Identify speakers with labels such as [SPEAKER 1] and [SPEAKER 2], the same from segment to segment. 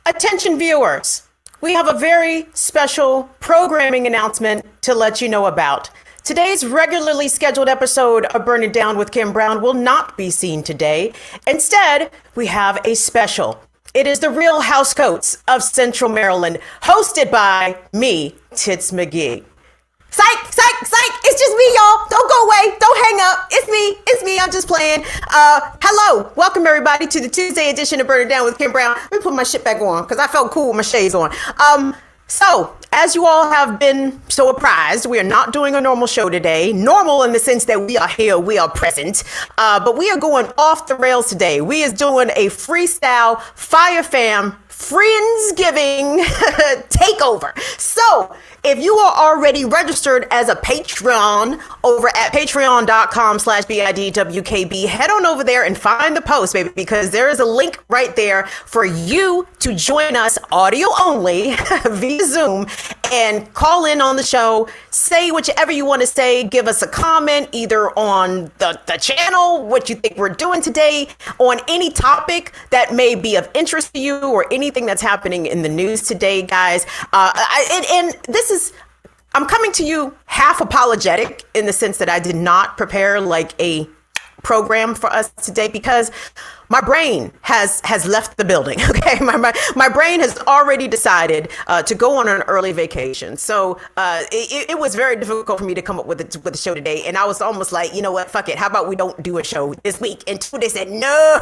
[SPEAKER 1] Attention viewers, we have a very special programming announcement to let you know about. Today's regularly scheduled episode of Burn It Down with Kim Brown will not be seen today. Instead, we have a special. It is the Real Housecoats of Central Maryland, hosted by me, Tits McGee. Psych, psych, psych. It's just me, y'all. Don't go away. Don't hang up. It's me. I'm just playing. Hello. Welcome, everybody, to the Tuesday edition of Burn It Down with Kim Brown. Let me put my shit back on because I felt cool with my shades on. So, as you all have been so apprised, we are not doing a normal show today. Normal in the sense that we are here, we are present. But we are going off the rails today. We is doing a freestyle Fire Fam Friendsgiving takeover. So, if you are already registered as a patron over at patreon.com/BIDWKB, head on over there and find the post, baby, because there is a link right there for you to join us audio only via Zoom and call in on the show, say whichever you want to say, give us a comment either on the channel, what you think we're doing today, on any topic that may be of interest to you or anything that's happening in the news today, guys. And this is, I'm coming to you half apologetic in the sense that I did not prepare like a program for us today because my brain has left the building. Okay, my brain has already decided to go on an early vacation. So it was very difficult for me to come up with a show today. And I was almost like, you know what, fuck it. How about we don't do a show this week? And they said, no.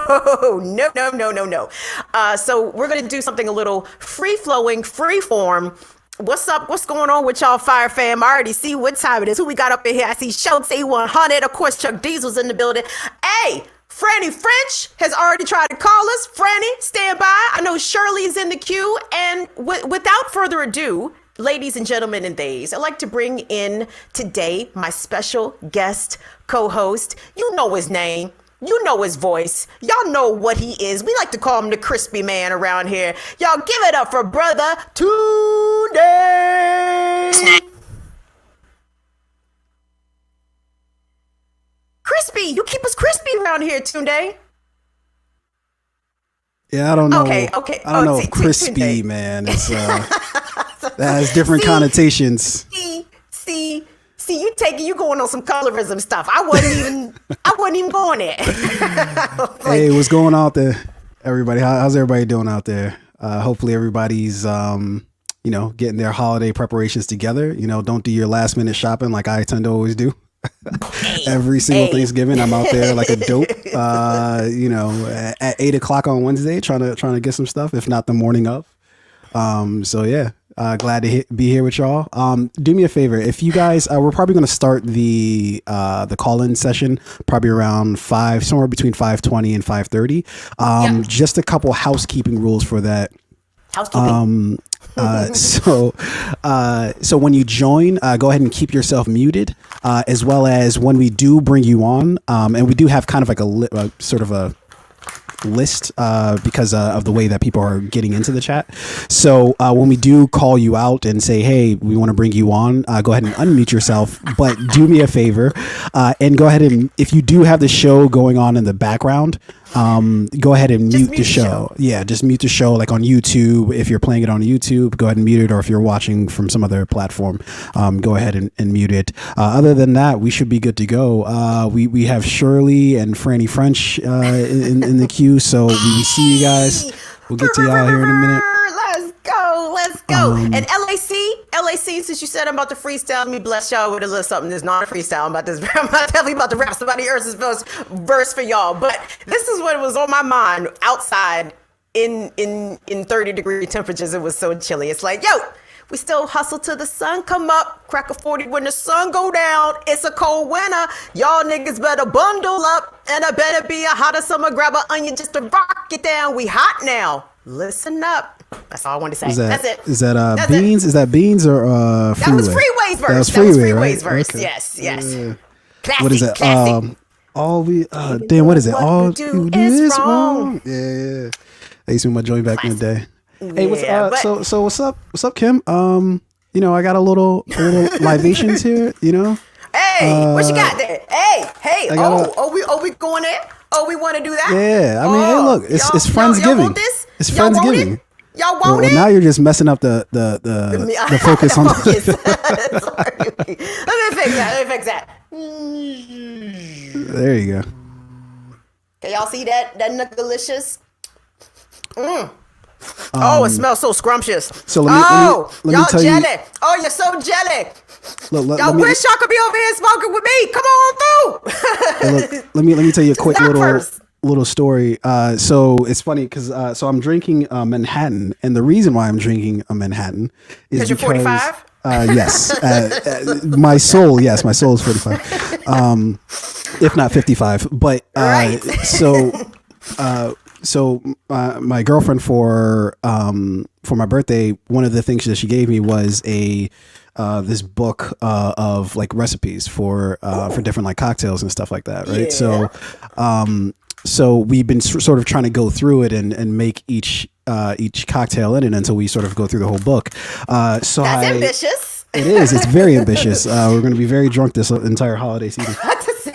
[SPEAKER 1] So we're going to do something a little free flowing, free form. What's up? What's going on with y'all, Fire Fam? I already see what time it is. Who we got up in here? I see Schultz A100. Of course, Chuck Diesel's in the building. Hey, Franny French has already tried to call us. Franny, stand by. I know Shirley's in the queue. And without further ado, ladies and gentlemen and theys, I'd like to bring in today my special guest co-host. You know his name. You know his voice. Y'all know what he is. We like to call him the crispy man around here. Y'all give it up for brother Today. Crispy, you keep us crispy around here, Tunde.
[SPEAKER 2] Yeah, I don't know.
[SPEAKER 1] Okay.
[SPEAKER 2] I don't know if crispy, man. It's that has different connotations.
[SPEAKER 1] See, you going on some colorism stuff. I wasn't even going there.
[SPEAKER 2] Hey, what's going on out there, everybody? How's everybody doing out there? Hopefully everybody's getting their holiday preparations together. Don't do your last minute shopping like I tend to always do. Every single Thanksgiving, I'm out there like a dope. At 8:00 on Wednesday, trying to get some stuff, if not the morning of. Glad to be here with y'all. Do me a favor, if you guys, we're probably going to start the call-in session probably around 5, somewhere between 5:20 and 5:30. Just a couple housekeeping rules for that.
[SPEAKER 1] Housekeeping.
[SPEAKER 2] So when you join, go ahead and keep yourself muted, as well as when we do bring you on, and we do have kind of like a sort of a list because of the way that people are getting into the chat. So when we do call you out and say, hey, we want to bring you on, go ahead and unmute yourself, but do me a favor and go ahead and, if you do have the show going on in the background, go ahead and mute the show. Yeah, just mute the show, like on YouTube. If you're playing it on YouTube, go ahead and mute it. Or if you're watching from some other platform, go ahead and mute it. Other than that, we should be good to go. We have Shirley and Franny French in the queue, so we see you guys. We'll get to y'all here in a minute.
[SPEAKER 1] Let's go. And LAC, since you said I'm about to freestyle, let me bless y'all with a little something that's not a freestyle. I'm definitely about to rap somebody else's verse for y'all. But this is what was on my mind outside in 30-degree temperatures. It was so chilly. It's like, yo, we still hustle till the sun come up. Crack a 40 when the sun go down. It's a cold winter. Y'all niggas better bundle up. And I better be a hotter summer. Grab an onion just to rock it down. We hot now. Listen up. That's all I wanted to say. That's it.
[SPEAKER 2] Is that beans? Is that beans or Freeway?
[SPEAKER 1] That was Freeway's verse.
[SPEAKER 2] That was Freeway's
[SPEAKER 1] right?
[SPEAKER 2] verse.
[SPEAKER 1] Okay. Yes. Classic,
[SPEAKER 2] what is it?
[SPEAKER 1] Classic.
[SPEAKER 2] What is it? All you do is wrong. Yeah. I used to be my joint back in the day. Hey, what's so what's up? What's up, Kim? I got a little libations here.
[SPEAKER 1] Hey, what you got there? Hey. We going there? Oh, we want to do that?
[SPEAKER 2] Yeah. I mean, hey, look, it's Friendsgiving.
[SPEAKER 1] Y'all want this?
[SPEAKER 2] It's Friendsgiving.
[SPEAKER 1] Y'all want it?
[SPEAKER 2] Now you're just messing up the focus on.
[SPEAKER 1] Sorry. Let me fix that.
[SPEAKER 2] There you go.
[SPEAKER 1] Can y'all see that? That delicious. It smells so scrumptious.
[SPEAKER 2] So let me
[SPEAKER 1] y'all
[SPEAKER 2] tell
[SPEAKER 1] jelly.
[SPEAKER 2] you.
[SPEAKER 1] Oh, you're so jelly.
[SPEAKER 2] Y'all
[SPEAKER 1] wish y'all could be over here smoking with me. Come on through.
[SPEAKER 2] Let me tell you a quick little story. So it's funny because so I'm drinking Manhattan, and the reason why I'm drinking a Manhattan is because
[SPEAKER 1] you're 45.
[SPEAKER 2] Yes, my soul is 45, if not 55. But
[SPEAKER 1] right.
[SPEAKER 2] So my girlfriend for my birthday, one of the things that she gave me was this book of like recipes for different like cocktails and stuff like that, right? Yeah. So we've been sort of trying to go through it and make each cocktail in it until we sort of go through the whole book. That's
[SPEAKER 1] ambitious.
[SPEAKER 2] It is. It's very ambitious. We're going to be very drunk this entire holiday season.
[SPEAKER 1] What to say?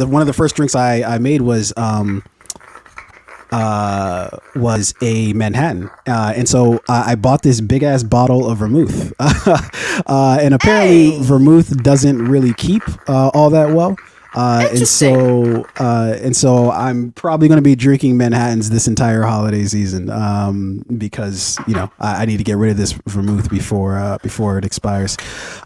[SPEAKER 2] One of the first drinks I made was a Manhattan, and so I bought this big ass bottle of vermouth, and apparently vermouth doesn't really keep all that well. And so I'm probably going to be drinking Manhattans this entire holiday season, because I need to get rid of this vermouth before it expires.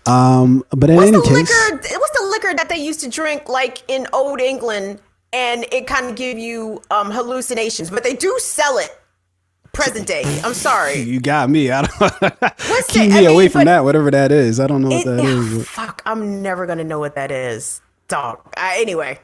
[SPEAKER 2] But in any case,
[SPEAKER 1] what's the liquor that they used to drink like in old England, and it kind of give you hallucinations? But they do sell it present day. I'm sorry.
[SPEAKER 2] You got me. I don't keep me away from that. Whatever that is, I don't know what that is.
[SPEAKER 1] Fuck, I'm never gonna know what that is. Dog. Anyway,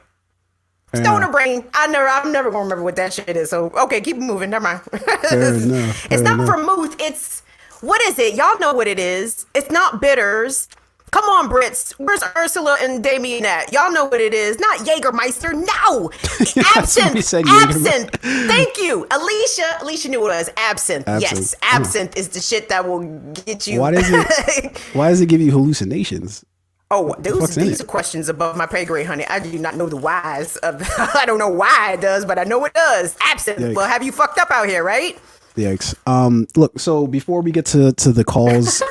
[SPEAKER 1] Stoner brain. I'm never gonna remember what that shit is. So okay, keep moving. Never mind.
[SPEAKER 2] Fair
[SPEAKER 1] It's not
[SPEAKER 2] enough.
[SPEAKER 1] vermouth. It's what is it? Y'all know what it is. It's not bitters. Come on, Brits. Where's Ursula and Damien at? Y'all know what it is. Not Jägermeister. No.
[SPEAKER 2] Somebody
[SPEAKER 1] Absinthe.
[SPEAKER 2] said Jägermeister.
[SPEAKER 1] Absinthe. Thank you. Alicia knew what it was. Absinthe. Yes. Absinthe is the shit that will get you.
[SPEAKER 2] Why does it give you hallucinations?
[SPEAKER 1] Oh, these are questions above my pay grade, honey. I do not know the whys of. I don't know why it does, but I know it does. Absinthe.
[SPEAKER 2] Yikes.
[SPEAKER 1] Well, have you fucked up out here, right?
[SPEAKER 2] Yikes. Look. So before we get to the calls,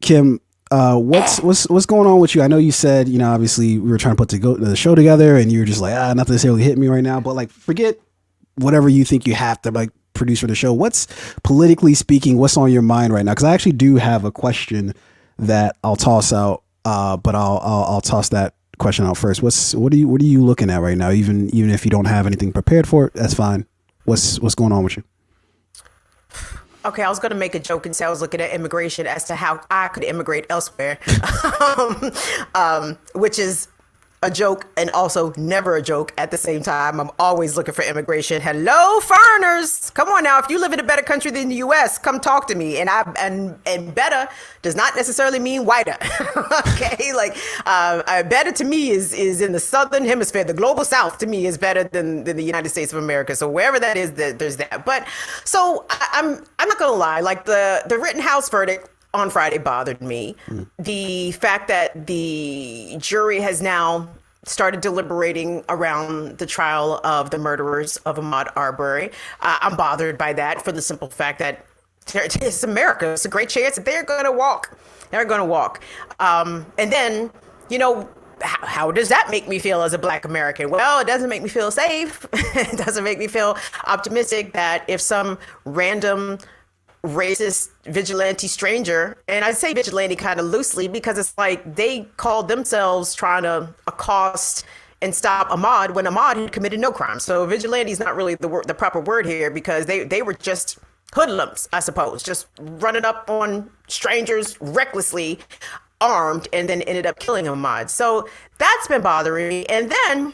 [SPEAKER 2] Kim, what's going on with you? I know you said, obviously we were trying to put the show together, and you were just like, not necessarily hitting me right now, but like, forget whatever you think you have to like produce for the show. What's politically speaking, what's on your mind right now? Because I actually do have a question that I'll toss out, but I'll toss that question out first. What are you looking at right now? Even if you don't have anything prepared for it, that's fine. What's going on with you?
[SPEAKER 1] Okay, I was going to make a joke and say I was looking at immigration as to how I could immigrate elsewhere, which is a joke and also never a joke at the same time. I'm always looking for immigration. Hello, foreigners. Come on now. If you live in a better country than the U.S., come talk to me. And better does not necessarily mean whiter. Okay, like better to me is in the southern hemisphere. The global south to me is better than the United States of America. So wherever that is, there's that. But so I'm not gonna lie. Like the Rittenhouse verdict on Friday bothered me. The fact that the jury has now started deliberating around the trial of the murderers of Ahmaud Arbery. I'm bothered by that for the simple fact that it's America. It's a great chance that they're going to walk. They're going to walk. And then, how does that make me feel as a Black American? Well, it doesn't make me feel safe. It doesn't make me feel optimistic that if some random racist vigilante stranger, and I say vigilante kind of loosely because it's like they called themselves trying to accost and stop Ahmaud when Ahmaud had committed no crime. So vigilante is not really the proper word here because they were just hoodlums, I suppose, just running up on strangers recklessly armed and then ended up killing Ahmaud. So that's been bothering me. And then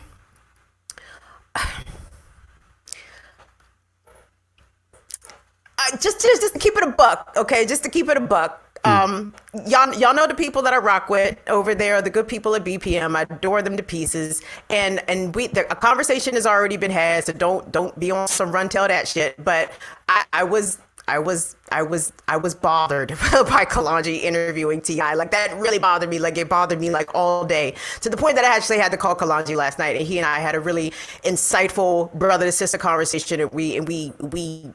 [SPEAKER 1] just to keep it a buck, okay? Just to keep it a buck. Y'all know the people that I rock with over there, the good people at BPM. I adore them to pieces, and a conversation has already been had. So don't be on some run tell that shit. But I was bothered by Kalonji interviewing T.I. Like that really bothered me. Like it bothered me like all day to the point that I actually had to call Kalonji last night, and he and I had a really insightful brother to sister conversation. And we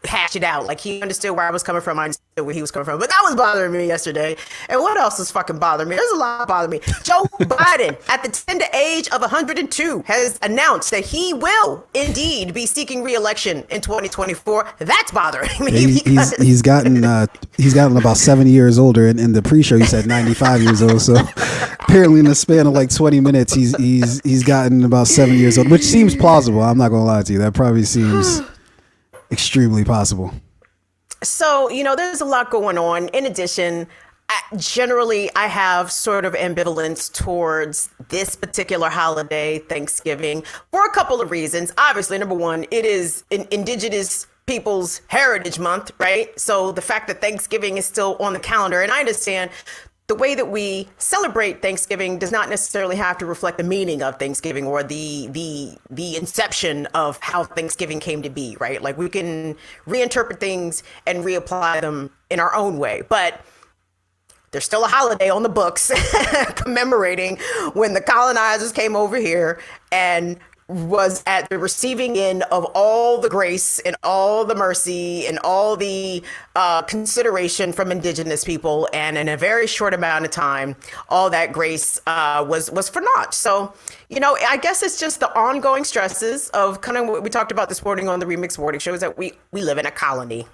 [SPEAKER 1] hash it out. Like he understood where I was coming from. I understood where he was coming from. But that was bothering me yesterday. And what else was fucking bothering me? There's a lot bothering me. Joe Biden, at the tender age of 102, has announced that he will indeed be seeking re-election in 2024. That's bothering me.
[SPEAKER 2] He's gotten about 70 years older. In the pre-show, he said 95 years old. So apparently, in the span of like 20 minutes, he's gotten about 7 years old, which seems plausible. I'm not gonna lie to you. That probably seems extremely possible.
[SPEAKER 1] So, there's a lot going on. In addition, I have sort of ambivalence towards this particular holiday, Thanksgiving, for a couple of reasons. Obviously, number one, it is Indigenous Peoples Heritage Month, right? So the fact that Thanksgiving is still on the calendar, and I understand the way that we celebrate Thanksgiving does not necessarily have to reflect the meaning of Thanksgiving or the inception of how Thanksgiving came to be, right? Like we can reinterpret things and reapply them in our own way, but there's still a holiday on the books commemorating when the colonizers came over here and was at the receiving end of all the grace and all the mercy and all the consideration from Indigenous people, and in a very short amount of time, all that grace was for naught. So, I guess it's just the ongoing stresses of kind of what we talked about this morning on the Remix Morning Show, is that we live in a colony.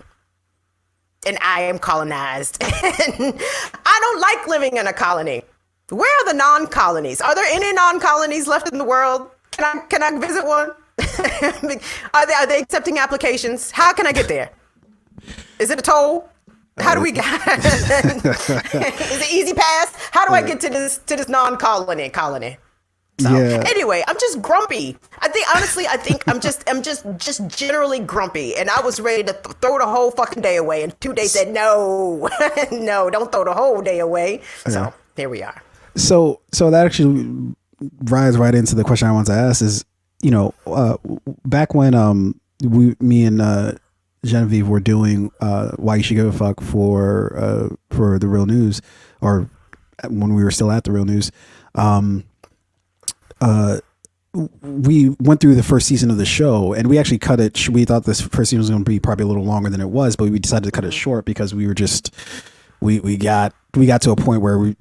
[SPEAKER 1] And I am colonized. And I don't like living in a colony. Where are the non-colonies? Are there any non-colonies left in the world? Can I visit one? Are they accepting applications? How can I get there? Is it a toll? How do we get? Is it easy pass? How do I get to this non-colony? So
[SPEAKER 2] Yeah.
[SPEAKER 1] anyway, I'm just grumpy. I think I'm just generally grumpy, and I was ready to throw the whole fucking day away. And 2 days said no, no, don't throw the whole day away. So here we are.
[SPEAKER 2] So that actually rides right into the question I want to ask is, back when me and Genevieve were doing Why You Should Give a Fuck for the Real News, or when we were still at the Real News, we went through the first season of the show, and we actually cut it. We thought this first season was going to be probably a little longer than it was, but we decided to cut it short because we were just we got to a point where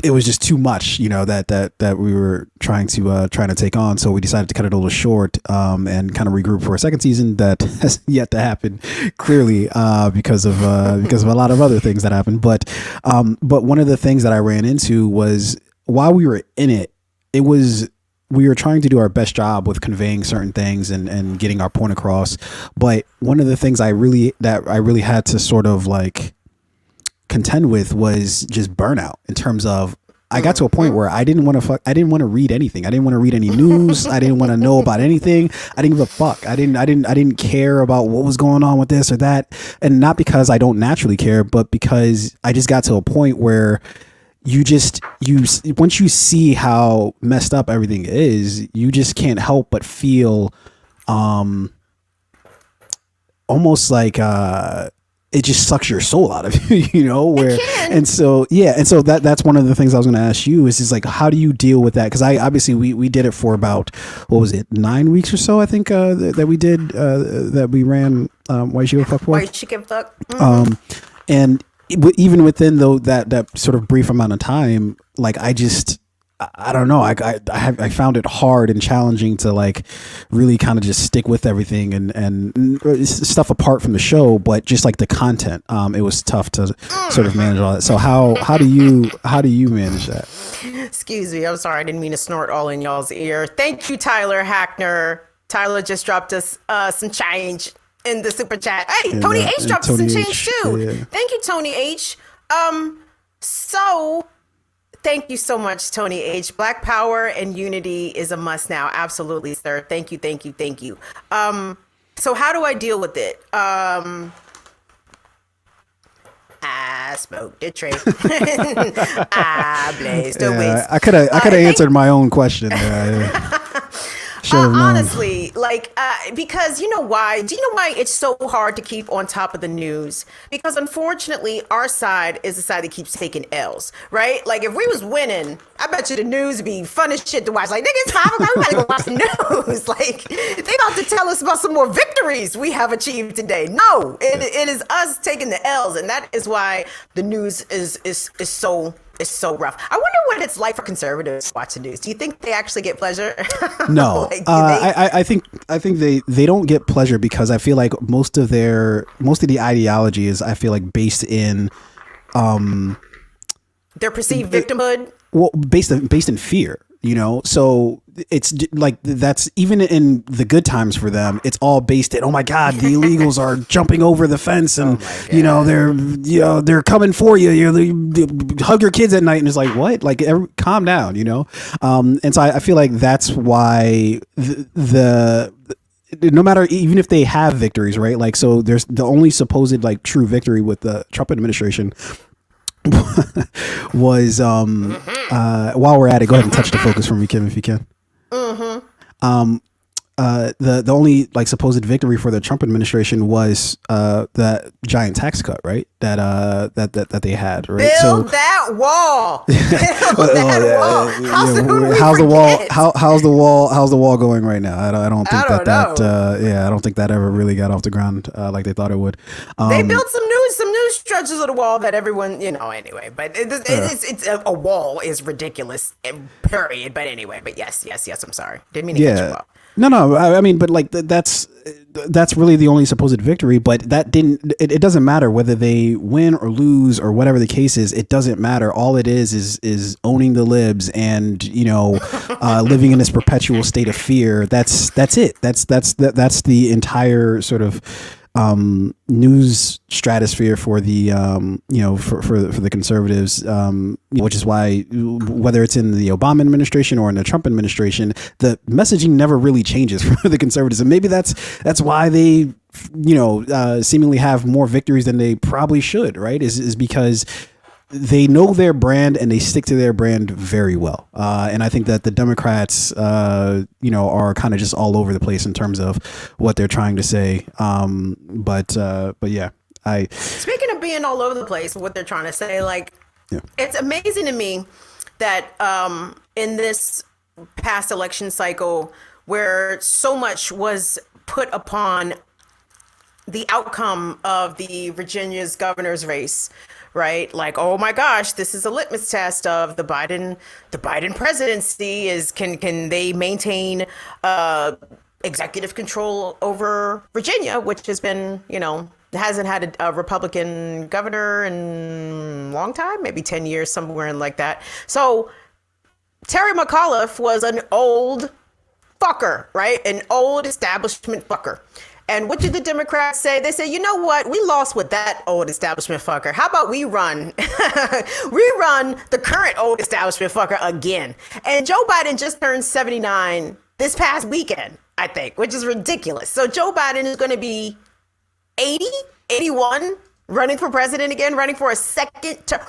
[SPEAKER 2] it was just too much, that we were trying to take on. So we decided to cut it a little short, and kind of regroup for a second season that has yet to happen, clearly, because of a lot of other things that happened. But one of the things that I ran into was, while we were in it, we were trying to do our best job with conveying certain things and getting our point across. But one of the things I really had to sort of like contend with was just burnout, in terms of, I got to a point where I didn't want to read anything. I didn't want to read any news. I didn't want to know about anything. I didn't give a fuck. I didn't care about what was going on with this or that. And not because I don't naturally care, but because I just got to a point where once you see how messed up everything is, you just can't help but feel almost like it just sucks your soul out of you, where, and so that's one of the things I was going to ask you is like, how do you deal with that? Because obviously we did it for about, what was it, 9 weeks or so, I think, that we did, that we ran Why You Should Give a Fuck for.
[SPEAKER 1] Why You Should Give a Fuck. Mm-hmm.
[SPEAKER 2] And even within that sort of brief amount of time, like, I don't know. I found it hard and challenging to like really kind of just stick with everything and stuff apart from the show, but just like the content. It was tough to sort of manage all that. So how do you manage that?
[SPEAKER 1] Excuse me. I'm sorry. I didn't mean to snort all in y'all's ear. Thank you, Tyler Hackner. Tyler just dropped us some change in the super chat. Hey, Tony H dropped us some change too. Yeah. Thank you, Tony H. So thank you so much, Tony H. Black power and unity is a must now. Absolutely, sir. Thank you, thank you, thank you. So how do I deal with it? I smoked a tree. I blazed a waste.
[SPEAKER 2] I could have answered my own question.
[SPEAKER 1] Honestly, because you know why? Do you know why it's so hard to keep on top of the news? Because unfortunately, our side is the side that keeps taking L's, right? Like, if we was winning, I bet you the news would be fun as shit to watch. Like, nigga, it's 5 o'clock, we gotta go watch the news. Like, they about to tell us about some more victories we have achieved today. No, it is us taking the L's, and that is why the news is so. It's so rough. I wonder what it's like for conservatives to watch the news. Do you think they actually get pleasure?
[SPEAKER 2] No, I think they don't get pleasure, because I feel like most of the ideology is, I feel like, based in
[SPEAKER 1] their perceived victimhood.
[SPEAKER 2] Well, based in fear, so it's like, that's even in the good times for them. It's all based in, oh my God, the illegals are jumping over the fence, and they're coming for you. You hug your kids at night, and it's like, what? Like, calm down, and so I feel like that's why the no matter, even if they have victories, right? Like, so there's the only supposed like true victory with the Trump administration was while we're at it, go ahead and touch the focus for me, Kim, if you can. The only like supposed victory for the Trump administration was that giant tax cut, right? That they had, right?
[SPEAKER 1] Build that wall.
[SPEAKER 2] How's the wall going right now? I don't think I don't think that ever really got off the ground like they thought it would.
[SPEAKER 1] They built some new stretches of the wall that everyone, anyway, but it's a wall is ridiculous, period. But anyway, but yes, I'm sorry. Didn't mean to cut you off.
[SPEAKER 2] No. I mean, but like that's really the only supposed victory. But that didn't. It doesn't matter whether they win or lose or whatever the case is. It doesn't matter. All it is owning the libs and living in this perpetual state of fear. That's it. That's the entire sort of news stratosphere for the for the conservatives, which is why whether it's in the Obama administration or in the Trump administration, the messaging never really changes for the conservatives, and maybe that's why they seemingly have more victories than they probably should, right? Is because they know their brand and they stick to their brand very well. And I think that the Democrats, are kind of just all over the place in terms of what they're trying to say. But yeah,
[SPEAKER 1] speaking of being all over the place, what they're trying to say, it's amazing to me that in this past election cycle where so much was put upon the outcome of the Virginia's governor's race, right? Like, oh my gosh, this is a litmus test of the Biden presidency can they maintain executive control over Virginia, which has been, hasn't had a Republican governor in a long time, maybe 10 years, somewhere in like that. So Terry McAuliffe was an old fucker, right? An old establishment fucker. And what did the Democrats say? They said, you know what? We lost with that old establishment fucker. How about we run the current old establishment fucker again? And Joe Biden just turned 79 this past weekend, I think, which is ridiculous. So Joe Biden is going to be 80, 81, running for president again, running for a second term.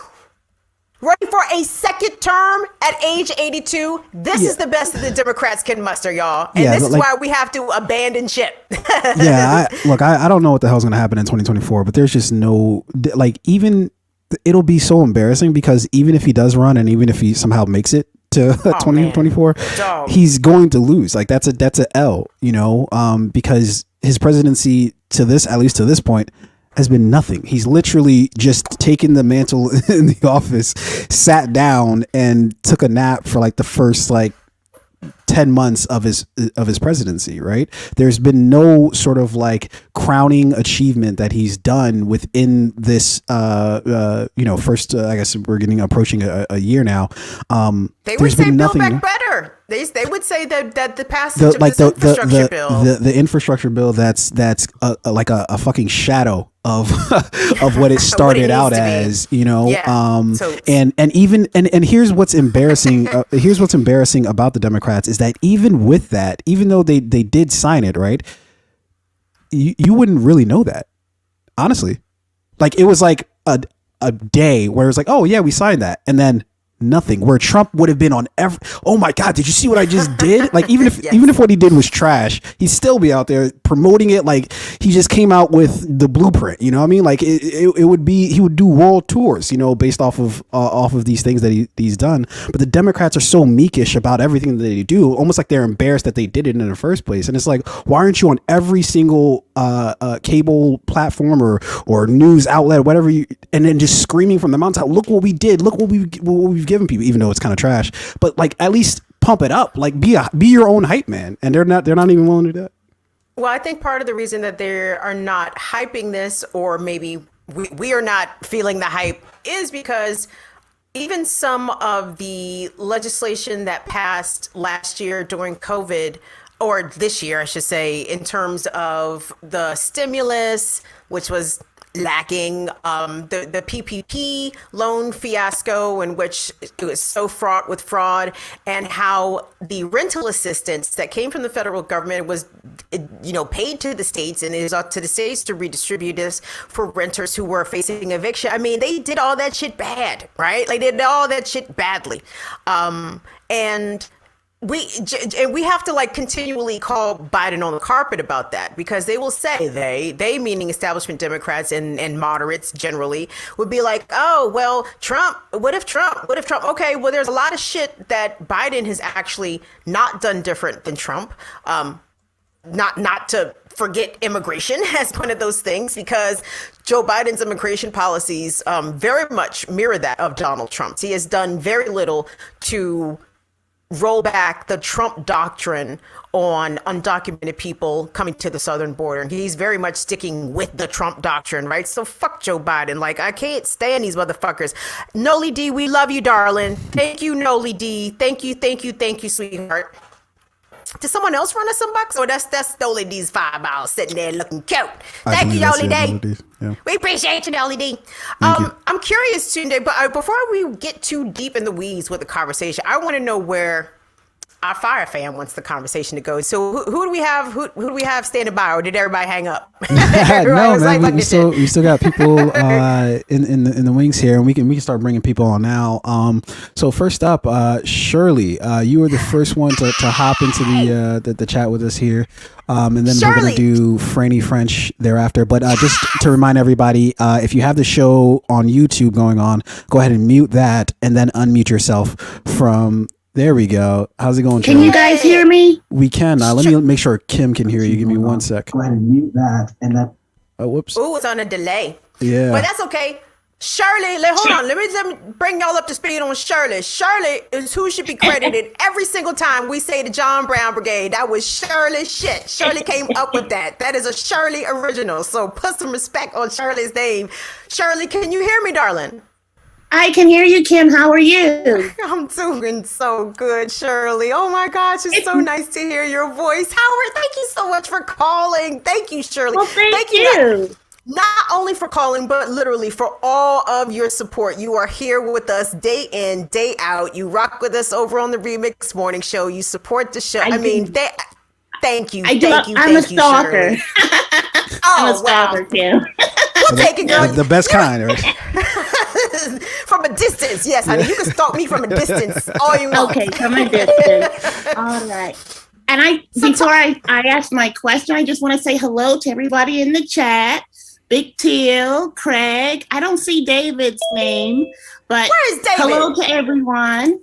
[SPEAKER 1] Running for a second term at age 82. This is the best that the Democrats can muster, y'all. And this is why we have to abandon ship.
[SPEAKER 2] I don't know what the hell's going to happen in 2024, but there's just no, it'll be so embarrassing because even if he does run and even if he somehow makes it to 2024, he's going to lose. Like that's a L, because his presidency at least to this point, has been nothing. He's literally just taken the mantle in the office, sat down and took a nap for the first 10 months of his presidency, right? There's been no sort of crowning achievement that he's done within this first I guess we're approaching a year now.
[SPEAKER 1] They would say Build Back Better. They would say that the passage of this infrastructure bill,
[SPEAKER 2] the infrastructure bill that's a fucking shadow of what it started out as, and here's what's embarrassing. Here's what's embarrassing about the Democrats is that even with that, even though they did sign it, right, you wouldn't really know that, honestly. It was a day where it was oh yeah, we signed that, and then nothing, where Trump would have been on every, oh my God, did you see what I just did? Even if what he did was trash, he'd still be out there promoting it he just came out with the blueprint, you know what I mean? It would be, he would do world tours, based off of these things that he's done. But the Democrats are so meekish about everything that they do, almost they're embarrassed that they did it in the first place. And it's why aren't you on every single cable platform or news outlet, whatever and then just screaming from the mountaintop, look what we did, look what we've given people, even though it's kind of trash, but at least pump it up, be your own hype man, and they're not even willing to do that.
[SPEAKER 1] Well, I think part of the reason that they are not hyping this, or maybe we are not feeling the hype, is because even some of the legislation that passed last year during COVID, or this year, I should say, in terms of the stimulus, which was lacking, the PPP loan fiasco, in which it was so fraught with fraud, and how the rental assistance that came from the federal government was, paid to the states, and it is up to the states to redistribute this for renters who were facing eviction. I mean, they did all that shit bad, right? They did all that shit badly. And we have to continually call Biden on the carpet about that, because they will say, they meaning establishment Democrats and moderates generally, would be oh, well, Trump, what if Trump? Okay, well, there's a lot of shit that Biden has actually not done different than Trump. Not to forget immigration as one of those things, because Joe Biden's immigration policies very much mirror that of Donald Trump's. He has done very little to roll back the Trump doctrine on undocumented people coming to the southern border. He's very much sticking with the Trump doctrine, right? So fuck Joe Biden. I can't stand these motherfuckers. Noli D, we love you, darling. Thank you, Noli D. Thank you, sweetheart. Did someone else run us some bucks? Or that's Dolly D's $5 sitting there looking cute.
[SPEAKER 2] I
[SPEAKER 1] Thank you,
[SPEAKER 2] believe that's
[SPEAKER 1] Dolly
[SPEAKER 2] it,
[SPEAKER 1] D.
[SPEAKER 2] Dolly D. Yeah.
[SPEAKER 1] We appreciate you, Dolly D.
[SPEAKER 2] Thank you.
[SPEAKER 1] I'm curious, Tunde, but before we get too deep in the weeds with the conversation, I want to know where our fire fan wants the conversation to go. So who do we have? Who do we have standing by, or did everybody hang up?
[SPEAKER 2] No, man, we still got people in the wings here, and we can start bringing people on now. So first up, Shirley, you were the first one to hop into the chat with us here, and then
[SPEAKER 1] Shirley.
[SPEAKER 2] we're gonna do Franny French thereafter. But just to remind everybody, if you have the show on YouTube going on, go ahead and mute that, and then unmute yourself from. There we go. How's it going,
[SPEAKER 3] Can
[SPEAKER 2] Shirley?
[SPEAKER 3] you guys hear me?
[SPEAKER 2] We can. Let me make sure Kim can hear you. Give me 1 sec. Go ahead and mute that, and then. Oh, whoops.
[SPEAKER 1] Ooh, it's on a delay.
[SPEAKER 2] Yeah.
[SPEAKER 1] But that's okay. Shirley, hold on. Let me bring y'all up to speed on Shirley. Shirley is who should be credited every single time we say the John Brown Brigade. That was Shirley shit. Shirley came up with that. That is a Shirley original. So put some respect on Shirley's name. Shirley, can you hear me, darling?
[SPEAKER 3] I can hear you, Kim. How are you?
[SPEAKER 1] I'm doing so good, Shirley. Oh my gosh, it's so nice to hear your voice. Howard, thank you so much for calling. Thank you, Shirley.
[SPEAKER 3] Well, thank you.
[SPEAKER 1] Not only for calling, but literally for all of your support. You are here with us day in, day out. You rock with us over on the Remix Morning Show. You support the show. Thank you.
[SPEAKER 3] I'm a stalker. I'm a stalker, Kim.
[SPEAKER 1] We'll take it, girl.
[SPEAKER 2] The best kind, right?
[SPEAKER 1] From a distance. Yes, honey. You can stalk me from a distance all you want.
[SPEAKER 3] Okay, from a distance. All right. And before I ask my question, I just want to say hello to everybody in the chat. Big Teal, Craig. I don't see David's name, but
[SPEAKER 1] where is David?
[SPEAKER 3] Hello to everyone.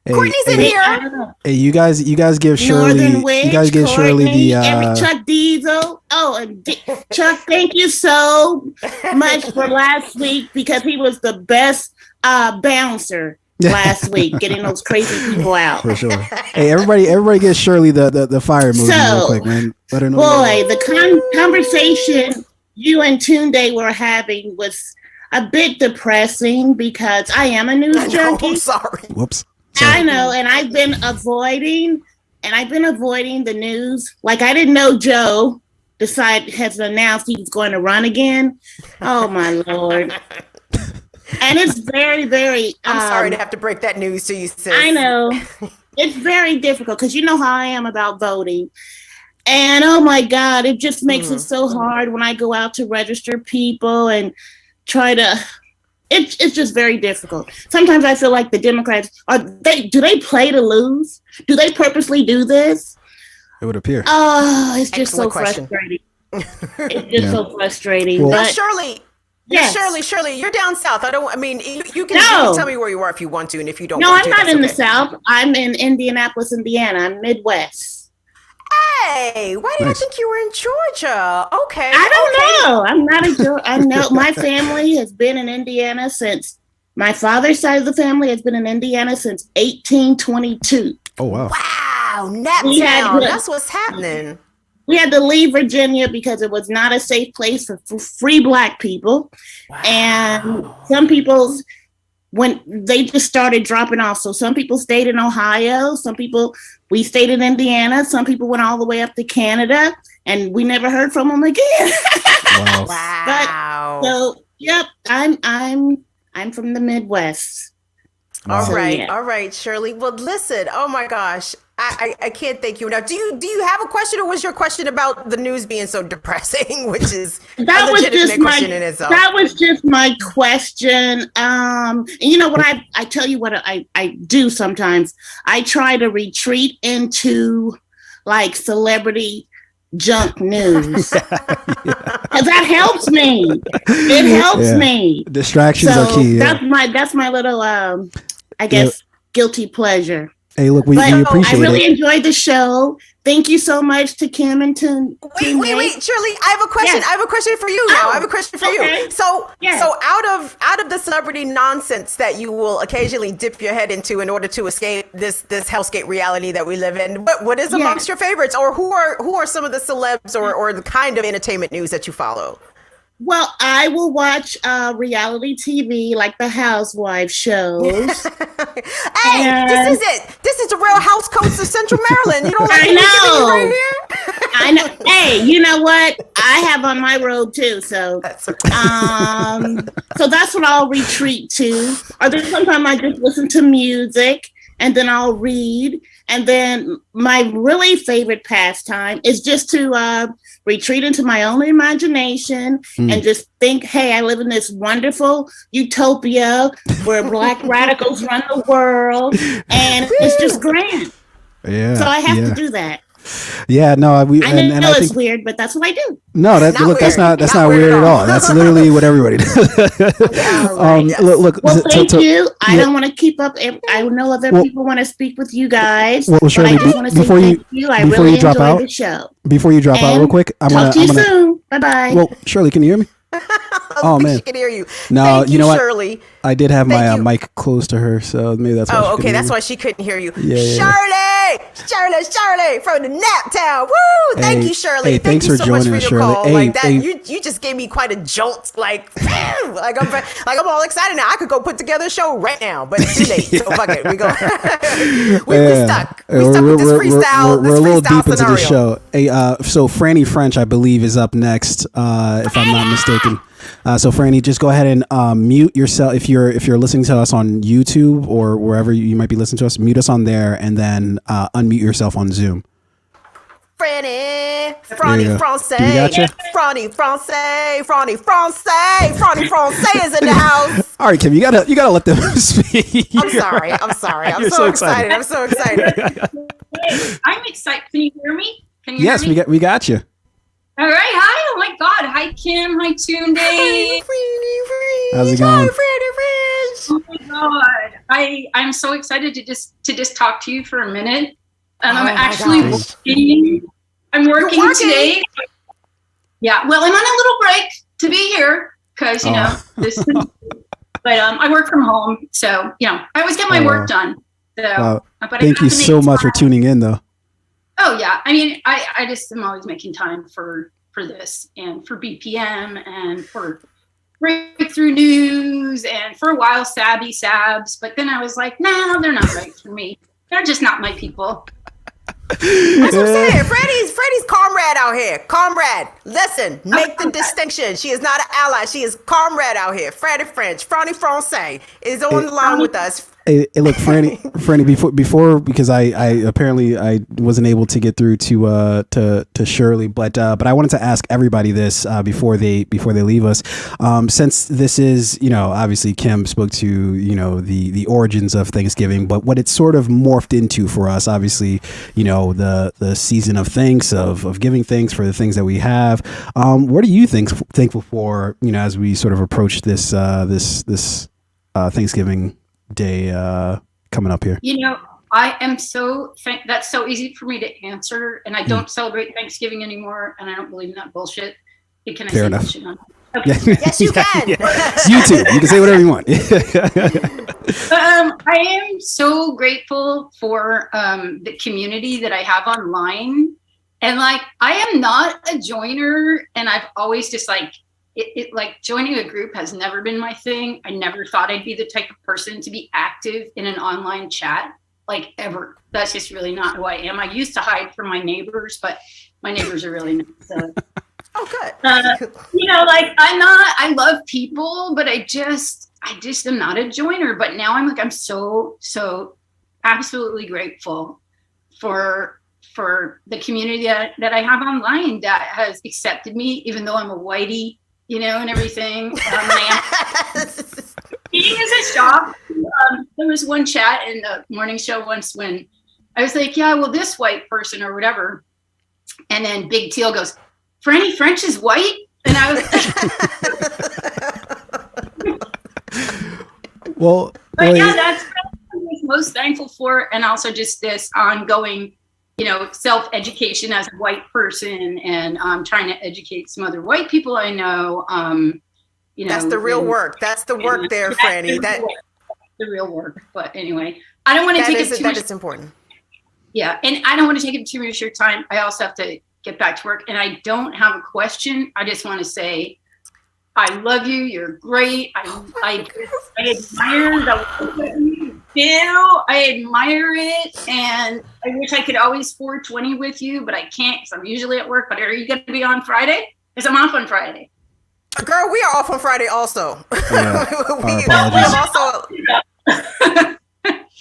[SPEAKER 2] Hey,
[SPEAKER 1] Courtney's in here.
[SPEAKER 2] Hey, you guys give Shirley. You guys give Shirley the.
[SPEAKER 3] Chuck Diesel. Oh, and Chuck, thank you so much for last week because he was the best bouncer last week, getting those crazy people out.
[SPEAKER 2] For sure. Hey, everybody get Shirley the fire movie real quick, man. Let her know.
[SPEAKER 3] Boy, the conversation you and Tunde were having was a bit depressing because I am a news junkie.
[SPEAKER 1] I'm sorry.
[SPEAKER 2] Whoops.
[SPEAKER 3] I know, and I've been avoiding the news. Like I didn't know Joe has announced he was going to run again. Oh my Lord. And it's very, very
[SPEAKER 1] I'm sorry to have to break that news to you, sis.
[SPEAKER 3] I know. It's very difficult because you know how I am about voting. And oh my God, it just makes it so hard when I go out to register people and try to it's just very difficult. Sometimes I feel like the Democrats do they play to lose? Do they purposely do this?
[SPEAKER 2] It would appear.
[SPEAKER 3] Oh, it's just
[SPEAKER 1] Excellent
[SPEAKER 3] so
[SPEAKER 1] question.
[SPEAKER 3] frustrating. It's just so frustrating.
[SPEAKER 2] Well,
[SPEAKER 1] Now,
[SPEAKER 3] but
[SPEAKER 1] Shirley.
[SPEAKER 3] Yes.
[SPEAKER 1] Shirley, you're down south. You can tell me where you are if you want to, and if you don't
[SPEAKER 3] No,
[SPEAKER 1] want
[SPEAKER 3] I'm
[SPEAKER 1] to.
[SPEAKER 3] not in the
[SPEAKER 1] okay.
[SPEAKER 3] South. I'm in Indianapolis, Indiana. I'm Midwest.
[SPEAKER 1] Hey, why did I think you were in Georgia? Okay.
[SPEAKER 3] I don't know. I'm not a Georgia. I know my family has been in Indiana since my father's side of the family has been in Indiana since 1822.
[SPEAKER 2] Oh wow.
[SPEAKER 1] Wow, Naptown. That's what's happening.
[SPEAKER 3] We had to leave Virginia because it was not a safe place for free Black people. Wow. And some people, when they just started dropping off. So some people stayed in Ohio. We stayed in Indiana. Some people went all the way up to Canada, and we never heard from them again.
[SPEAKER 2] Wow.
[SPEAKER 3] But, so, yep, I'm from the Midwest.
[SPEAKER 1] All
[SPEAKER 3] So,
[SPEAKER 1] right,
[SPEAKER 3] yeah.
[SPEAKER 1] all right, Shirley. Well, listen. Oh my gosh, I can't thank you enough. Do you have a question, or was your question about the news being so depressing, which is
[SPEAKER 3] That
[SPEAKER 1] a
[SPEAKER 3] was
[SPEAKER 1] legitimate
[SPEAKER 3] just
[SPEAKER 1] question in itself?
[SPEAKER 3] That was just my question. And you know what I tell you what I do sometimes. I try to retreat into like celebrity junk news. Because that helps me. It helps me.
[SPEAKER 2] Distractions are key.
[SPEAKER 3] That's my little I guess guilty pleasure.
[SPEAKER 2] Hey, look, we appreciate
[SPEAKER 3] I really
[SPEAKER 2] it.
[SPEAKER 3] enjoyed the show. Thank you so much to Kim and to
[SPEAKER 1] Wait, Shirley, I have a question.
[SPEAKER 3] Yes.
[SPEAKER 1] I have a question for you now. I have a question for
[SPEAKER 3] okay.
[SPEAKER 1] you. So
[SPEAKER 3] Yes.
[SPEAKER 1] out of the celebrity nonsense that you will occasionally dip your head into in order to escape this hellscape reality that we live in, what is amongst your favorites, or who are some of the celebs or the kind of entertainment news that you follow?
[SPEAKER 3] Well, I will watch reality TV like the housewife shows.
[SPEAKER 1] Hey, this is
[SPEAKER 3] And
[SPEAKER 1] it. This is the Real House Coats of Central Maryland. You don't like
[SPEAKER 3] I
[SPEAKER 1] me giving you
[SPEAKER 3] know.
[SPEAKER 1] right here?
[SPEAKER 3] I know. Hey, you know what? I have on my robe too. So,
[SPEAKER 1] That's right.
[SPEAKER 3] so that's what I'll retreat to. Or then sometimes I just listen to music and then I'll read. And then my really favorite pastime is just to retreat into my own imagination and just think, hey, I live in this wonderful utopia where Black radicals run the world. And it's just grand.
[SPEAKER 2] Yeah.
[SPEAKER 3] So I have to do that.
[SPEAKER 2] Yeah, no,
[SPEAKER 3] I know
[SPEAKER 2] and I
[SPEAKER 3] it's
[SPEAKER 2] think
[SPEAKER 3] weird, but that's what I do.
[SPEAKER 2] no,
[SPEAKER 1] Not
[SPEAKER 2] look, that's
[SPEAKER 1] weird.
[SPEAKER 2] not
[SPEAKER 1] Not
[SPEAKER 2] weird
[SPEAKER 1] weird
[SPEAKER 2] at
[SPEAKER 1] at
[SPEAKER 2] all.
[SPEAKER 1] all.
[SPEAKER 2] That's literally what everybody does.
[SPEAKER 3] All right.
[SPEAKER 1] Yes.
[SPEAKER 2] Look,
[SPEAKER 3] Well, thank you. I
[SPEAKER 2] yeah.
[SPEAKER 3] don't want to keep up. I know other
[SPEAKER 2] Well-
[SPEAKER 3] people want to speak with you guys,
[SPEAKER 2] Well,
[SPEAKER 3] but
[SPEAKER 2] Shirley,
[SPEAKER 3] I just want to say
[SPEAKER 2] before you-
[SPEAKER 3] thank you. I
[SPEAKER 2] before
[SPEAKER 3] really
[SPEAKER 2] you drop
[SPEAKER 3] enjoyed
[SPEAKER 2] out,
[SPEAKER 3] the show.
[SPEAKER 2] Before you drop out, real
[SPEAKER 3] And
[SPEAKER 2] quick, I'm
[SPEAKER 3] talk to you
[SPEAKER 2] gonna.
[SPEAKER 3] soon. Bye bye.
[SPEAKER 2] Well, Shirley, can you hear me? Oh
[SPEAKER 1] She
[SPEAKER 2] man,
[SPEAKER 1] can hear you.
[SPEAKER 2] no,
[SPEAKER 1] Thank
[SPEAKER 2] you know what?
[SPEAKER 1] Shirley.
[SPEAKER 2] I did have my
[SPEAKER 1] Thank you.
[SPEAKER 2] mic close to her, so maybe that's why. she
[SPEAKER 1] Oh,
[SPEAKER 2] couldn't
[SPEAKER 1] okay.
[SPEAKER 2] hear
[SPEAKER 1] That's
[SPEAKER 2] me.
[SPEAKER 1] why she couldn't hear you.
[SPEAKER 2] Yeah.
[SPEAKER 1] Shirley from the Nap Town. Woo! Thank
[SPEAKER 2] Hey,
[SPEAKER 1] you, Shirley.
[SPEAKER 2] hey,
[SPEAKER 1] Thank
[SPEAKER 2] thanks
[SPEAKER 1] you
[SPEAKER 2] for
[SPEAKER 1] so much
[SPEAKER 2] joining
[SPEAKER 1] for
[SPEAKER 2] us,
[SPEAKER 1] your
[SPEAKER 2] Shirley.
[SPEAKER 1] call.
[SPEAKER 2] Hey,
[SPEAKER 1] Like that,
[SPEAKER 2] hey.
[SPEAKER 1] you just gave me quite a jolt. Like I'm all excited now. I could go put together a show right now, but it's too late. So fuck it. We go. we stuck. We stuck with this freestyle.
[SPEAKER 2] We're a little
[SPEAKER 1] this freestyle
[SPEAKER 2] deep into the
[SPEAKER 1] scenario.
[SPEAKER 2] show. Hey, so Franny French, I believe, is up next, if I'm not mistaken. So Franny, just go ahead and mute yourself if you're listening to us on YouTube or wherever you might be listening to us. Mute us on there, and then unmute yourself on Zoom.
[SPEAKER 1] Franny
[SPEAKER 2] There you
[SPEAKER 1] Franny
[SPEAKER 2] go.
[SPEAKER 1] Francais.
[SPEAKER 2] Do we got you?
[SPEAKER 1] Franny Francais. Franny Francais. Franny Francais is in the house.
[SPEAKER 2] All right, Kim, you gotta let them speak.
[SPEAKER 1] I'm sorry. I'm
[SPEAKER 2] You're
[SPEAKER 1] so
[SPEAKER 2] so
[SPEAKER 1] excited.
[SPEAKER 2] excited.
[SPEAKER 1] I'm so excited.
[SPEAKER 4] Hey, I'm excited. Can you hear me? Can you
[SPEAKER 2] Yes,
[SPEAKER 4] hear me?
[SPEAKER 2] we got you.
[SPEAKER 4] All right. Hi. Oh my God. Hi, Kim. Hi, Tunde.
[SPEAKER 2] How's it going?
[SPEAKER 4] Oh my God. I'm so excited to just talk to you for a minute. And
[SPEAKER 1] Oh
[SPEAKER 4] I'm
[SPEAKER 1] my
[SPEAKER 4] actually
[SPEAKER 1] gosh.
[SPEAKER 4] working. I'm working
[SPEAKER 1] working?
[SPEAKER 4] today. Yeah. Well, I'm on a little break to be here because this. But I work from home, so I always get my work done. So,
[SPEAKER 2] Wow.
[SPEAKER 4] but I
[SPEAKER 2] Thank
[SPEAKER 4] have
[SPEAKER 2] you
[SPEAKER 4] to make
[SPEAKER 2] so much for
[SPEAKER 4] time.
[SPEAKER 2] tuning in, though.
[SPEAKER 4] Oh yeah, I mean, I just am always making time for this and for BPM and for breakthrough news and for a while Sabby Sabs, but then I was like, nah, they're not right for me. They're just not my people.
[SPEAKER 1] That's what I'm saying. Freddie's comrade out here. Comrade. Listen, make the distinction. She is not an ally. She is comrade out here. Freddie French, Franny Francais is on the line with us.
[SPEAKER 2] Hey, look, Franny, before because I apparently I wasn't able to get through to Shirley, but I wanted to ask everybody this before they leave us. Since this is obviously Kim spoke to the origins of Thanksgiving, but what it's sort of morphed into for us, obviously the season of thanks of giving thanks for the things that we have. What are you thankful for as we sort of approach this Thanksgiving Day coming up here?
[SPEAKER 4] I am that's so easy for me to answer, and I don't celebrate Thanksgiving anymore, and I don't believe in that bullshit. Can I
[SPEAKER 2] Fair
[SPEAKER 4] say
[SPEAKER 2] enough.
[SPEAKER 4] bullshit on? Okay.
[SPEAKER 1] Yes, you can.
[SPEAKER 2] It's YouTube. You can say whatever you want.
[SPEAKER 4] I am so grateful for the community that I have online, and I am not a joiner, and I've always just like joining a group has never been my thing. I never thought I'd be the type of person to be active in an online chat, ever. That's just really not who I am. I used to hide from my neighbors, but my neighbors are really nice.
[SPEAKER 1] Oh, good.
[SPEAKER 4] I love people, but I just am not a joiner. But now I'm so absolutely grateful for the community that I have online that has accepted me, even though I'm a whitey, and everything. Eating is a shock. There was one chat in the morning show once when I was like, yeah, well, this white person or whatever. And then Big Teal goes, Franny French is white? And I was
[SPEAKER 2] Well,
[SPEAKER 4] yeah, that's what I was most thankful for. And also just this ongoing, self-education as a white person, and trying to educate some other white people I know.
[SPEAKER 1] That's the real work. That's the work there, Franny. That's
[SPEAKER 4] the real work. But anyway, I don't want to take it too much.
[SPEAKER 1] That is important.
[SPEAKER 4] Yeah, and I don't want to take up too much of your time. I also have to get back to work, and I don't have a question. I just want to say I love you. You're great. I admire the work that you do. I admire it. And I wish I could always 420 with you, but I can't because I'm usually at work. But are you going to be on Friday? Because I'm off on Friday.
[SPEAKER 1] Girl, we are off on Friday also.
[SPEAKER 2] Yeah.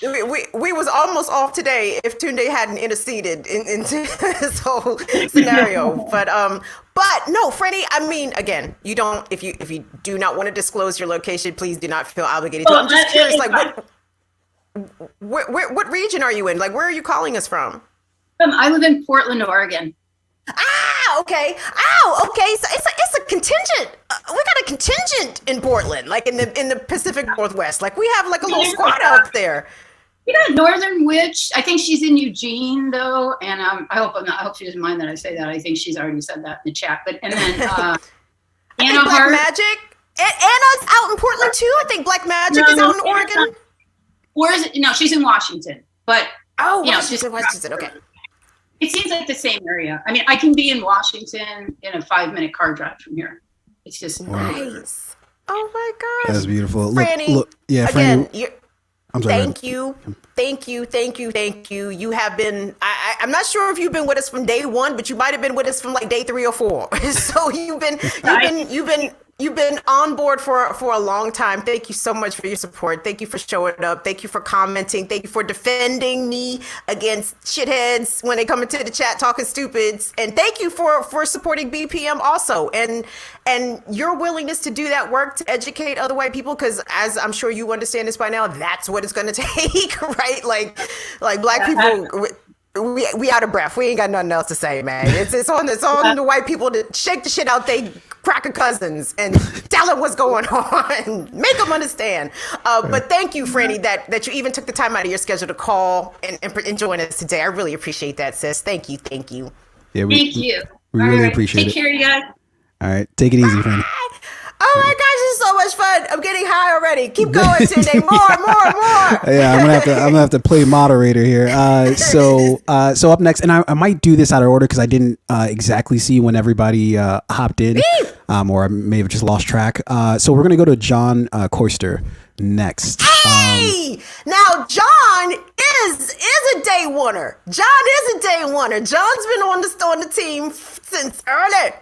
[SPEAKER 1] We was almost off today if Tunde hadn't interceded into this whole scenario. But no, Freddie, I mean, again, you don't, if you do not want to disclose your location, please do not feel obligated to. I'm just curious, like what region are you in? Like, where are you calling us from?
[SPEAKER 4] I live in Portland, Oregon.
[SPEAKER 1] Ah, okay. Oh, okay. So it's a contingent. We got a contingent in Portland, like in the Pacific Northwest. Like we have like a little squad out there.
[SPEAKER 4] You got Northern Witch. I think she's in Eugene though, and I hope she doesn't mind that I say that. I think she's already said that in the chat. But and then
[SPEAKER 1] Anna Black Magic. Anna's out in Portland too. I think Black Magic is out in Oregon.
[SPEAKER 4] Or is it? No, she's in Washington. But
[SPEAKER 1] she's in Washington. Okay.
[SPEAKER 4] It seems like the same area. I mean, I can be in Washington in a 5-minute car drive from here. It's just
[SPEAKER 1] nice. Oh my gosh.
[SPEAKER 2] That's beautiful.
[SPEAKER 1] Franny,
[SPEAKER 2] look, yeah,
[SPEAKER 1] again,
[SPEAKER 2] Franny, I'm sorry.
[SPEAKER 1] Thank you. You have been, I'm not sure if you've been with us from day one, but you might have been with us from like day 3 or 4. So you've been on board for a long time. Thank you so much for your support. Thank you for showing up. Thank you for commenting. Thank you for defending me against shitheads when they come into the chat talking stupids. And thank you for supporting BPM also. And your willingness to do that work to educate other white people, because as I'm sure you understand this by now, that's what it's going to take, right? Like black people. We out of breath. We ain't got nothing else to say, man. It's on the white people to shake the shit out they cracker cousins and tell them what's going on, make them understand. But thank you, Franny, that you even took the time out of your schedule to call and join us today. I really appreciate that, sis. Thank you.
[SPEAKER 2] Yeah,
[SPEAKER 4] thank you.
[SPEAKER 2] We really appreciate it.
[SPEAKER 4] Take care, you guys.
[SPEAKER 2] All right, take it easy, Franny.
[SPEAKER 1] Oh my gosh, this is so much fun. I'm getting high already. Keep going today. More.
[SPEAKER 2] Yeah, I'm gonna have to play moderator here. So up next, and I might do this out of order because I didn't exactly see when everybody hopped in, or I may have just lost track. So we're gonna go to John Koister next.
[SPEAKER 1] Hey, now John is a day oneer. John's been on the team since early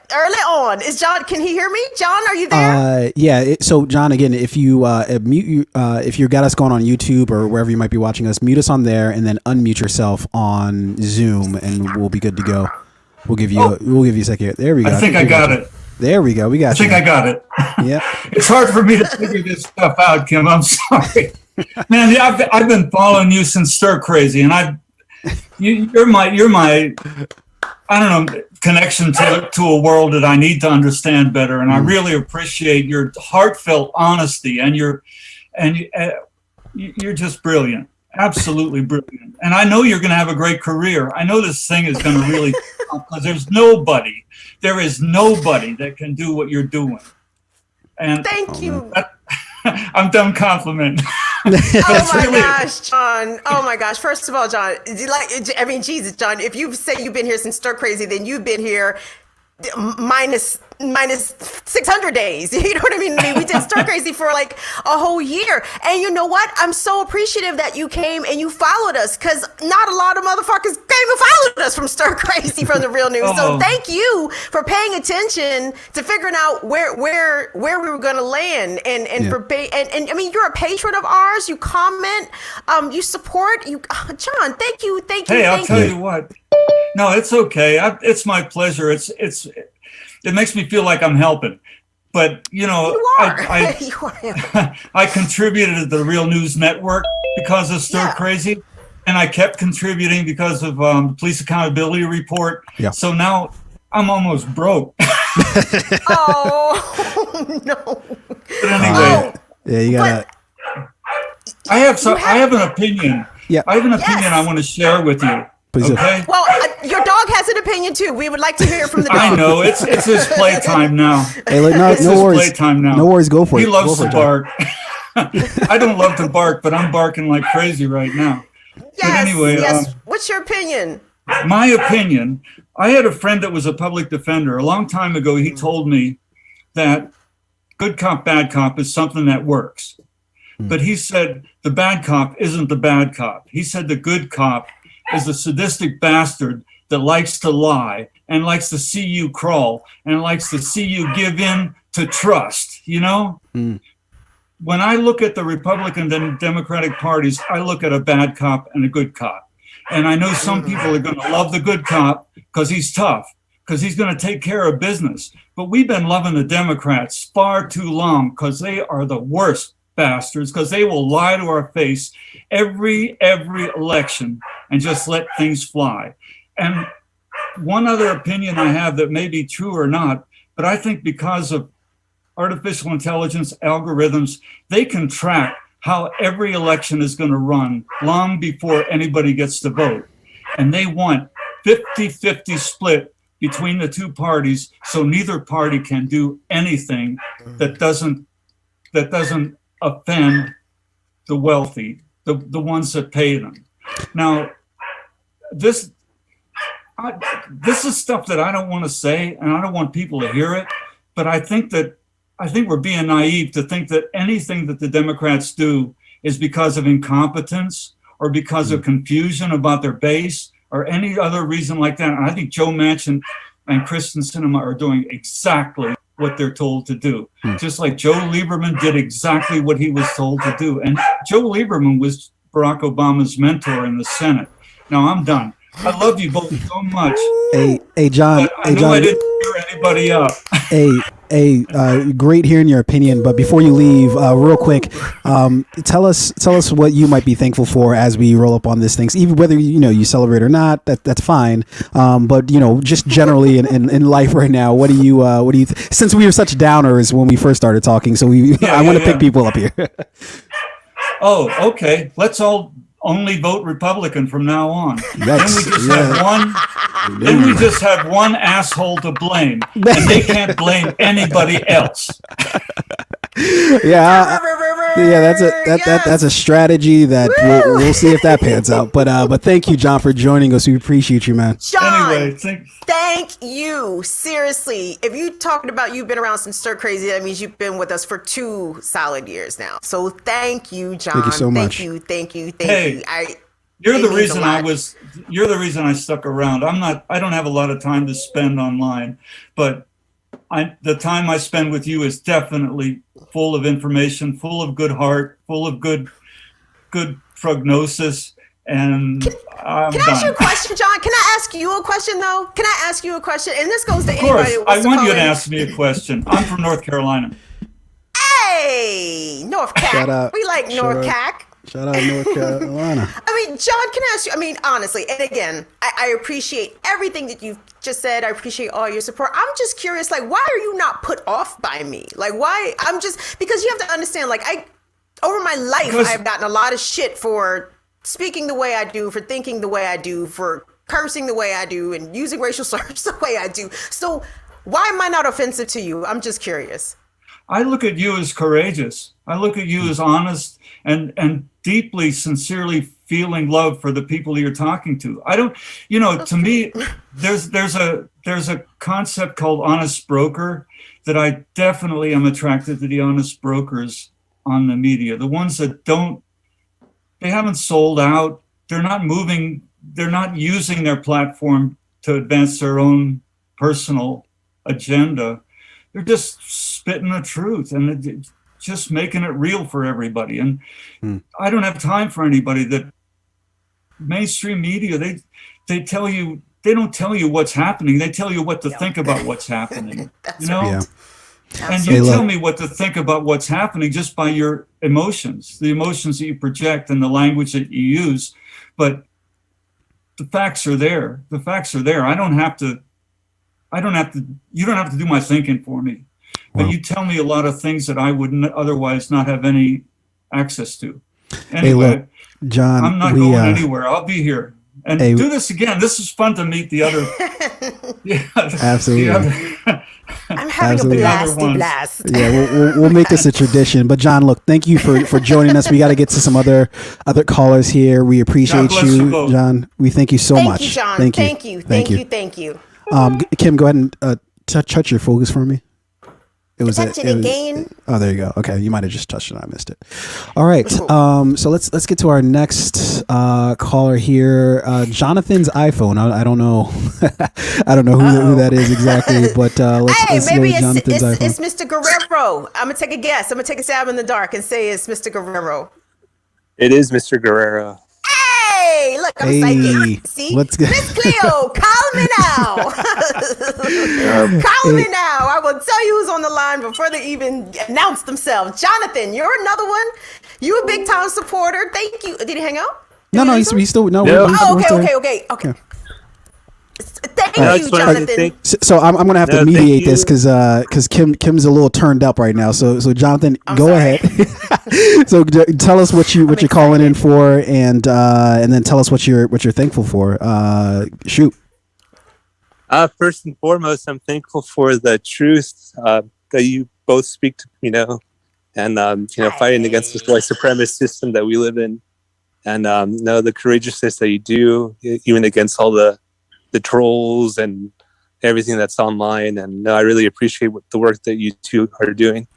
[SPEAKER 1] on. Is John? Can he hear me? John, are you there?
[SPEAKER 2] Yeah. So John, again, if you mute, if you got us going on YouTube or wherever you might be watching us, mute us on there and then unmute yourself on Zoom, and we'll be good to go. We'll give you a second. There we go.
[SPEAKER 5] I think I got it.
[SPEAKER 2] There we go. We got you.
[SPEAKER 5] I think I got it.
[SPEAKER 2] Yeah.
[SPEAKER 5] It's hard for me to figure this stuff out, Kim. I'm sorry. Man, I've been following you since Stir Crazy, and you're my I don't know, connection to a world that I need to understand better. And I really appreciate your heartfelt honesty, and you're just brilliant. Absolutely brilliant. And I know you're going to have a great career. I know this thing is going to really, because there is nobody that can do what you're doing. And
[SPEAKER 1] thank you.
[SPEAKER 5] I'm done complimenting.
[SPEAKER 1] Oh my gosh, John. Oh my gosh. First of all, John, Jesus, John, if you say you've been here since Stir Crazy, then you've been here minus 600 days. You know what I mean? We did Stir Crazy for like a whole year. And you know what? I'm so appreciative that you came and you followed us, because not a lot of motherfuckers came and followed us from Stir Crazy from the Real News. So thank you for paying attention to figuring out where we were going to land, and I mean, you're a patron of ours. You comment, you support. John, thank you.
[SPEAKER 5] Hey, I'll tell you what. No, it's okay. It's my pleasure. It makes me feel like I'm helping. But, you know, I contributed to the Real News Network because of Stir Crazy, and I kept contributing because of the Police Accountability Report. Yeah. So now I'm almost broke.
[SPEAKER 1] Oh, no.
[SPEAKER 5] But anyway.
[SPEAKER 2] Yeah, you got to.
[SPEAKER 5] I have an opinion. Yeah. I have an opinion I want to share with you. Okay.
[SPEAKER 1] Well, your dog has an opinion too. We would like to hear from the dog.
[SPEAKER 5] I know it's his playtime now.
[SPEAKER 2] Hey, look, no worries.
[SPEAKER 5] Playtime now.
[SPEAKER 2] No worries. Go for it.
[SPEAKER 5] He loves to bark. I don't love to bark, but I'm barking like crazy right now.
[SPEAKER 1] Yes.
[SPEAKER 5] But anyway,
[SPEAKER 1] what's your opinion?
[SPEAKER 5] My opinion. I had a friend that was a public defender a long time ago. He told me that good cop, bad cop is something that works. But he said the bad cop isn't the bad cop. He said the good cop is the sadistic bastard that likes to lie and likes to see you crawl and likes to see you give in to trust, you know? When I look at the Republican and Democratic parties, I look at a bad cop and a good cop. And I know some people are going to love the good cop because he's tough, because he's going to take care of business. But we've been loving the Democrats far too long because they are the worst bastards, because they will lie to our face every election and just let things fly. And one other opinion I have that may be true or not, but I think because of artificial intelligence algorithms, they can track how every election is going to run long before anybody gets to vote. And they want 50-50 split between the two parties, so neither party can do anything that doesn't offend the wealthy, the ones that pay them. Now, this is stuff that I don't want to say, and I don't want people to hear it, but I think we're being naive to think that anything that the Democrats do is because of incompetence or because of confusion about their base or any other reason like that. And I think Joe Manchin and Kristen Sinema are doing exactly what they're told to do. Just like Joe Lieberman did exactly what he was told to do. And Joe Lieberman was Barack Obama's mentor in the Senate. Now I'm done. I love you both so much.
[SPEAKER 2] Hey, John.
[SPEAKER 5] I know I didn't cheer anybody up.
[SPEAKER 2] Great hearing your opinion. But before you leave, real quick, tell us what you might be thankful for as we roll up on this things. Even whether you celebrate or not, that's fine. But just generally in life right now, what do you since we were such downers when we first started talking, so I want to pick people up here.
[SPEAKER 5] Oh, okay. Let's all only vote Republican from now on. Then we just have one asshole to blame, and they can't blame anybody else.
[SPEAKER 2] That's a strategy that we'll see if that pans out. But thank you, John, for joining us. We appreciate you, man.
[SPEAKER 1] John,
[SPEAKER 5] anyway,
[SPEAKER 1] thank you. Seriously, if you talking about you've been around some stir crazy, that means you've been with us for 2 solid years now. So thank you, John.
[SPEAKER 2] Thank you so much.
[SPEAKER 1] Thank you.
[SPEAKER 5] You're the reason I stuck around. I don't have a lot of time to spend online, but the time I spend with you is definitely full of information, full of good heart, full of good prognosis. And
[SPEAKER 1] can I ask you a question, John? Can I ask you a question, though? Can I ask you a question? And this goes to anybody who wants
[SPEAKER 5] I want you to
[SPEAKER 1] in.
[SPEAKER 5] ask me a question. I'm from North Carolina.
[SPEAKER 1] Hey, North Cac. We like North Cac.
[SPEAKER 2] Shout out North Carolina.
[SPEAKER 1] I mean, John, can I ask you, honestly, and again, I appreciate everything that you've just said. I appreciate all your support. I'm just curious, why are you not put off by me? Why? Because you have to understand, over my life, I've gotten a lot of shit for speaking the way I do, for thinking the way I do, for cursing the way I do, and using racial slurs the way I do. So why am I not offensive to you? I'm just curious.
[SPEAKER 5] I look at you as courageous. I look at you as honest and deeply, sincerely feeling love for the people you're talking to. I don't, to me, there's a concept called honest broker that I definitely am attracted to. The honest brokers on the media, the ones that they haven't sold out. They're not moving. They're not using their platform to advance their own personal agenda. They're just spitting the truth and just making it real for everybody. And I don't have time for anybody that mainstream media, they tell you, they don't tell you what's happening. They tell you what to think about what's happening.
[SPEAKER 2] Yeah.
[SPEAKER 5] And you tell me what to think about what's happening just by your emotions, the emotions that you project and the language that you use. But the facts are there. The facts are there. You don't have to do my thinking for me. But you tell me a lot of things that I would otherwise not have any access to. Anyway,
[SPEAKER 2] hey, look, John,
[SPEAKER 5] I'm not going anywhere. I'll be here. And do this again. This is fun to meet the other.
[SPEAKER 2] Absolutely.
[SPEAKER 1] I'm having a blast.
[SPEAKER 2] Yeah, we'll make this a tradition. But John, look, thank you for joining us. We got to get to some other callers here. We appreciate you, John. We thank you so much.
[SPEAKER 1] Thank you, John. Thank you.
[SPEAKER 2] Kim, go ahead and touch your focus for me. It was
[SPEAKER 1] attention and gain.
[SPEAKER 2] Oh, there you go. Okay, you might have just touched it. I missed it. All right. So let's get to our next caller here. Jonathan's iPhone. I don't know. I don't know who that is exactly, but let's
[SPEAKER 1] maybe
[SPEAKER 2] go with Jonathan's iPhone.
[SPEAKER 1] it's Mr. Guerrero. I'm gonna take a guess. I'm gonna take a stab in the dark and say it's Mr. Guerrero.
[SPEAKER 6] It is Mr. Guerrero.
[SPEAKER 1] Hey, look, I'm psychic. See,
[SPEAKER 2] let's go.
[SPEAKER 1] Miss Cleo, call me now. Call me now. I will tell you who's on the line before they even announce themselves. Jonathan, you're another one. You a big time supporter. Thank you. Did he hang out?
[SPEAKER 2] No, he's still no.
[SPEAKER 6] No.
[SPEAKER 1] Okay.
[SPEAKER 2] Yeah.
[SPEAKER 1] Thank you, Jonathan.
[SPEAKER 2] So I'm gonna have to mediate this because Kim's a little turned up right now. So Jonathan, go ahead. So tell us what you're calling in for, and then tell us what you're thankful for. Shoot.
[SPEAKER 6] First and foremost, I'm thankful for the truth that you both speak to, and fighting against this white supremacist system that we live in, and the courageousness that you do, even against all the trolls and everything that's online. And I really appreciate the work that you two are doing.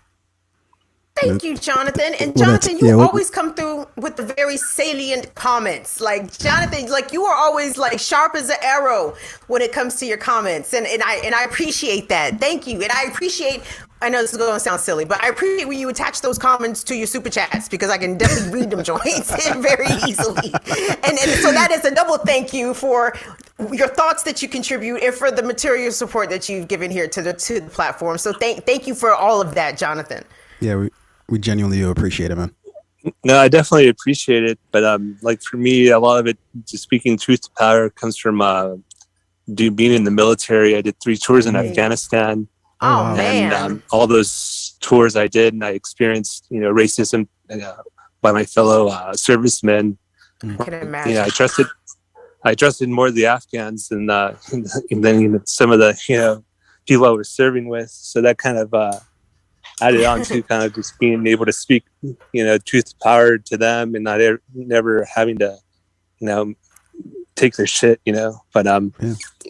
[SPEAKER 1] Thank you, Jonathan. And Jonathan, you always come through with the very salient comments. Like Jonathan, like you are always like sharp as an arrow when it comes to your comments. And I appreciate that. Thank you. And I appreciate, I know this is going to sound silly, but I appreciate when you attach those comments to your super chats because I can definitely read them joints very easily. And so that is a double thank you for your thoughts that you contribute and for the material support that you've given here to the platform. So thank you for all of that, Jonathan.
[SPEAKER 2] Yeah, we genuinely do appreciate it, man.
[SPEAKER 6] No, I definitely appreciate it. But like for me, a lot of it, just speaking truth to power, comes from being in the military. I did 3 tours in Afghanistan.
[SPEAKER 1] Oh, man.
[SPEAKER 6] And all those tours I did, and I experienced, racism by my fellow servicemen.
[SPEAKER 1] I can imagine.
[SPEAKER 6] I trusted more of the Afghans than some of the people I was serving with. So that kind of added on to kind of just being able to speak truth to power to them, and never having to take their shit. But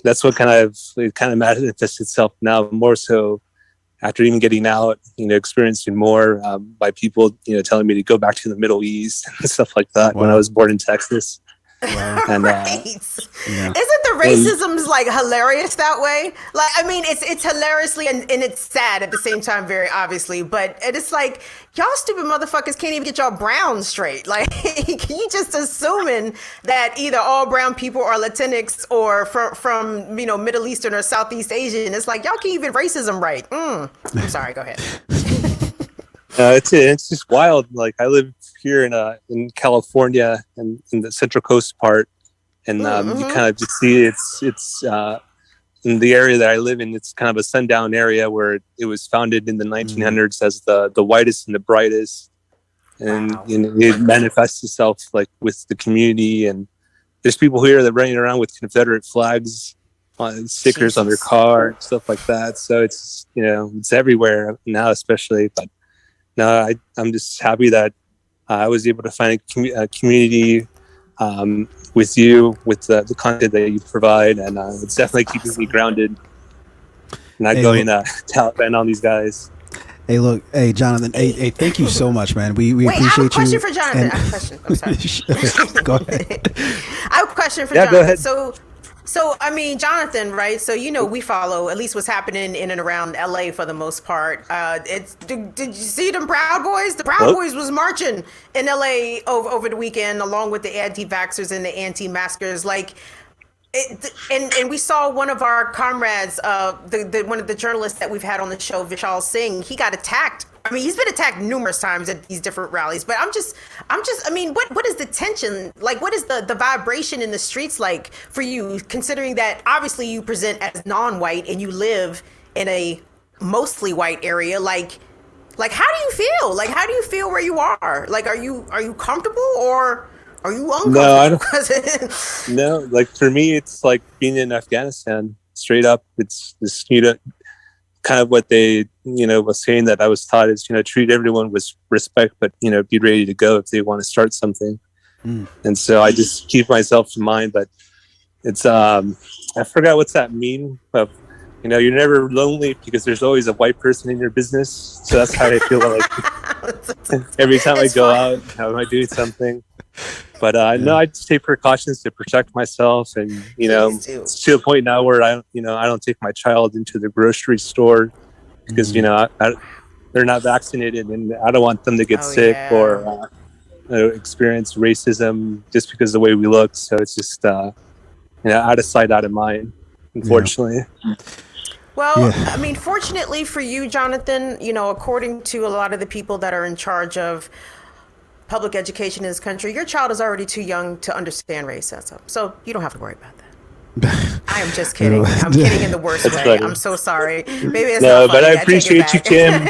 [SPEAKER 6] that's what kind of manifests itself now more so after even getting out, experiencing more by people telling me to go back to the Middle East and stuff like that. When I was born in Texas.
[SPEAKER 1] Wow. And, right. Isn't the racism's like hilarious that way? Like, I mean, it's hilariously and it's sad at the same time, very obviously. But it's like y'all stupid motherfuckers can't even get y'all brown straight. Like, you just assuming that either all brown people are Latinx or from Middle Eastern or Southeast Asian. It's like y'all can't even racism right. I'm sorry. Go ahead.
[SPEAKER 6] It's just wild. Like I live here in California and in the Central Coast part, and you kind of just see it's in the area that I live in. It's kind of a sundown area where it was founded in the 1900s as the whitest and the brightest, and it manifests itself like with the community. And there's people here that are running around with Confederate flags on stickers on their car, stuff like that. So it's it's everywhere now, especially. But no, I'm just happy that I was able to find a community with you, with the content that you provide, and it's definitely keeping me grounded. Not going Taliban on these guys.
[SPEAKER 2] Hey, Jonathan. Hey, thank you so much, man. We
[SPEAKER 1] Wait,
[SPEAKER 2] appreciate you.
[SPEAKER 1] I have a question for Jonathan. I have a question. I'm sorry.
[SPEAKER 2] Go ahead.
[SPEAKER 1] I have a question for Jonathan. Go ahead. So, I mean, Jonathan, right? So, we follow at least what's happening in and around LA for the most part. Did you see them Proud Boys? The Proud Boys was marching in LA over the weekend, along with the anti-vaxxers and the anti-maskers. Like, and we saw one of our comrades, one of the journalists that we've had on the show, Vishal Singh. He got attacked. I mean, he's been attacked numerous times at these different rallies, but I mean, what is the tension? Like, what is the vibration in the streets like for you, considering that obviously you present as non-white and you live in a mostly white area? Like how do you feel? Like, how do you feel where you are? Like, are you comfortable or are you uncomfortable?
[SPEAKER 6] No, I don't. No, like for me, it's like being in Afghanistan straight up. It's this, kind of what they, was saying that I was taught is, treat everyone with respect, but, be ready to go if they want to start something. And so I just keep myself in mind, but it's, I forgot what's that meme of you know, you're never lonely because there's always a white person in your business. So that's how I feel like every time I go out, how am I doing something? But no, I just take precautions to protect myself, and you know, it's to the point now where I don't take my child into the grocery store because you know they're not vaccinated, and I don't want them to get sick or experience racism just because of the way we look. So it's just you know, out of sight, out of mind, unfortunately.
[SPEAKER 2] Yeah.
[SPEAKER 1] Well, I mean, fortunately for you, Jonathan, you know, according to a lot of the people that are in charge of public education in this country, your child is already too young to understand racism. So you don't have to worry about that. I am just kidding. I'm kidding in the worst way.
[SPEAKER 6] Funny.
[SPEAKER 1] I'm so sorry. Maybe it's
[SPEAKER 6] No,
[SPEAKER 1] not funny.
[SPEAKER 6] but I appreciate you, Kim.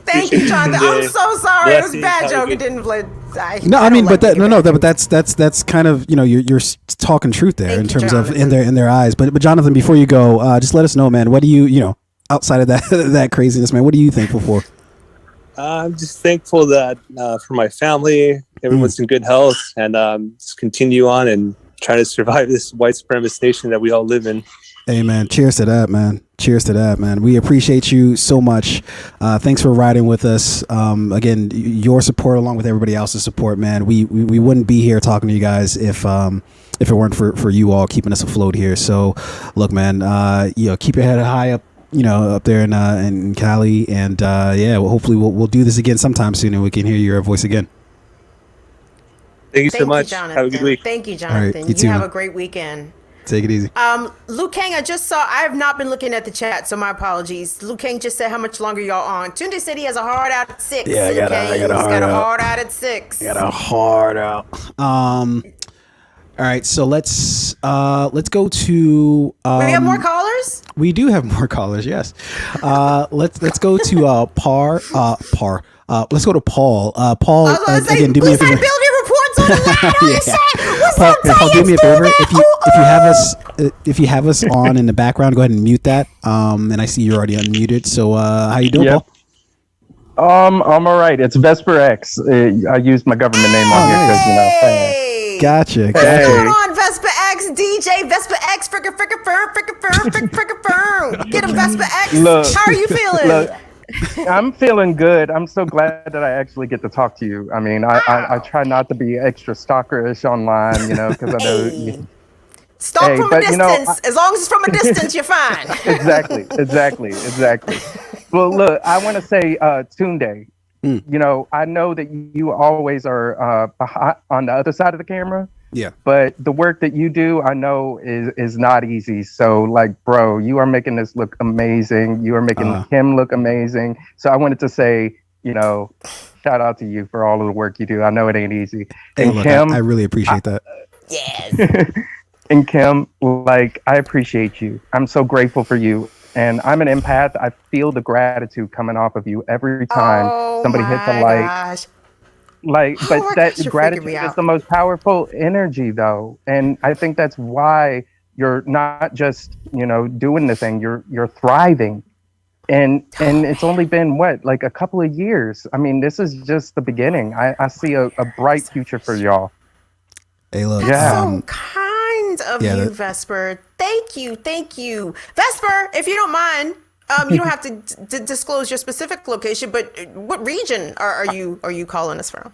[SPEAKER 1] Thank you, Jonathan. I'm so sorry. It was a bad joke. It didn't play.
[SPEAKER 2] I mean, but that's kind of, you know, you're talking truth there in terms of in their eyes. But Jonathan, before you go, just let us know, man. What do you know, outside of that craziness, man? What are you thankful for?
[SPEAKER 6] I'm just thankful that for my family, everyone's in good health, and just continue on and try to survive this white supremacist nation that we all live in.
[SPEAKER 2] Hey, man. Cheers to that, man. Cheers to that, man. We appreciate you so much. Thanks for riding with us. Again, your support along with everybody else's support, man. We wouldn't be here talking to you guys if it weren't for you all keeping us afloat here. So, look, man, you know, keep your head high up, you know, up there in Cali, and well, hopefully we'll do this again sometime soon, and we can hear your voice again.
[SPEAKER 6] Thank you so much. Have a good week.
[SPEAKER 1] Thank you, Jonathan.
[SPEAKER 2] Right, you
[SPEAKER 1] have
[SPEAKER 2] too.
[SPEAKER 1] a great weekend.
[SPEAKER 2] Take it easy.
[SPEAKER 1] Luke Kang, I just saw, I have not been looking at the chat, so my apologies. Luke Kang just said how much longer y'all on. Tunde said he has a hard out at 6.
[SPEAKER 2] Yeah, I got a hard
[SPEAKER 1] out at 6.
[SPEAKER 2] I got a hard out. All right, so let's go to.
[SPEAKER 1] We have more callers?
[SPEAKER 2] We do have more callers. Yes. Let's go to Par. Let's go to Paul. Paul, again, do me a favor.
[SPEAKER 1] Building reports on the
[SPEAKER 2] Paul, do me a favor. If you have us on in the background, go ahead and mute that. And I see you're already unmuted. So how you doing, Paul?
[SPEAKER 7] I'm all right. It's Vesper X. I used my government name on here because, you know.
[SPEAKER 2] Gotcha.
[SPEAKER 1] What's going on, Vesper X, DJ, Vesper X, frickin' firm. Get him, Vesper X.
[SPEAKER 7] Look,
[SPEAKER 1] how are you feeling?
[SPEAKER 7] Look, I'm feeling good. I'm so glad that I actually get to talk to you. I mean, I try not to be extra stalkerish online, you know, because I know.
[SPEAKER 1] Stalk from a distance. You know, as long as it's from a distance, you're fine.
[SPEAKER 7] Exactly. Well, look, I want to say, Tunde, you know, I know that you always are on the other side of the camera.
[SPEAKER 2] Yeah.
[SPEAKER 7] But the work that you do, I know is not easy. So, like, bro, you are making this look amazing. You are making him look amazing. So I wanted to say, you know, shout out to you for all of the work you do. I know it ain't easy. And Kim,
[SPEAKER 2] I really appreciate that.
[SPEAKER 1] Yes.
[SPEAKER 7] And Kim, like, I appreciate you. I'm so grateful for you. And I'm an empath. I feel the gratitude coming off of you every time somebody hits a like.
[SPEAKER 1] Gosh.
[SPEAKER 7] Like, but that gratitude is the most powerful energy, though. And I think that's why you're not just, you know, doing the thing. You're thriving. And it's only been, what, like a couple of years. I mean, this is just the beginning. I see a bright future for y'all.
[SPEAKER 2] Hey, look.
[SPEAKER 1] That's so kind of you, Vesper. Thank you. Vesper, if you don't mind, you don't have to disclose your specific location, but what region are you calling us from?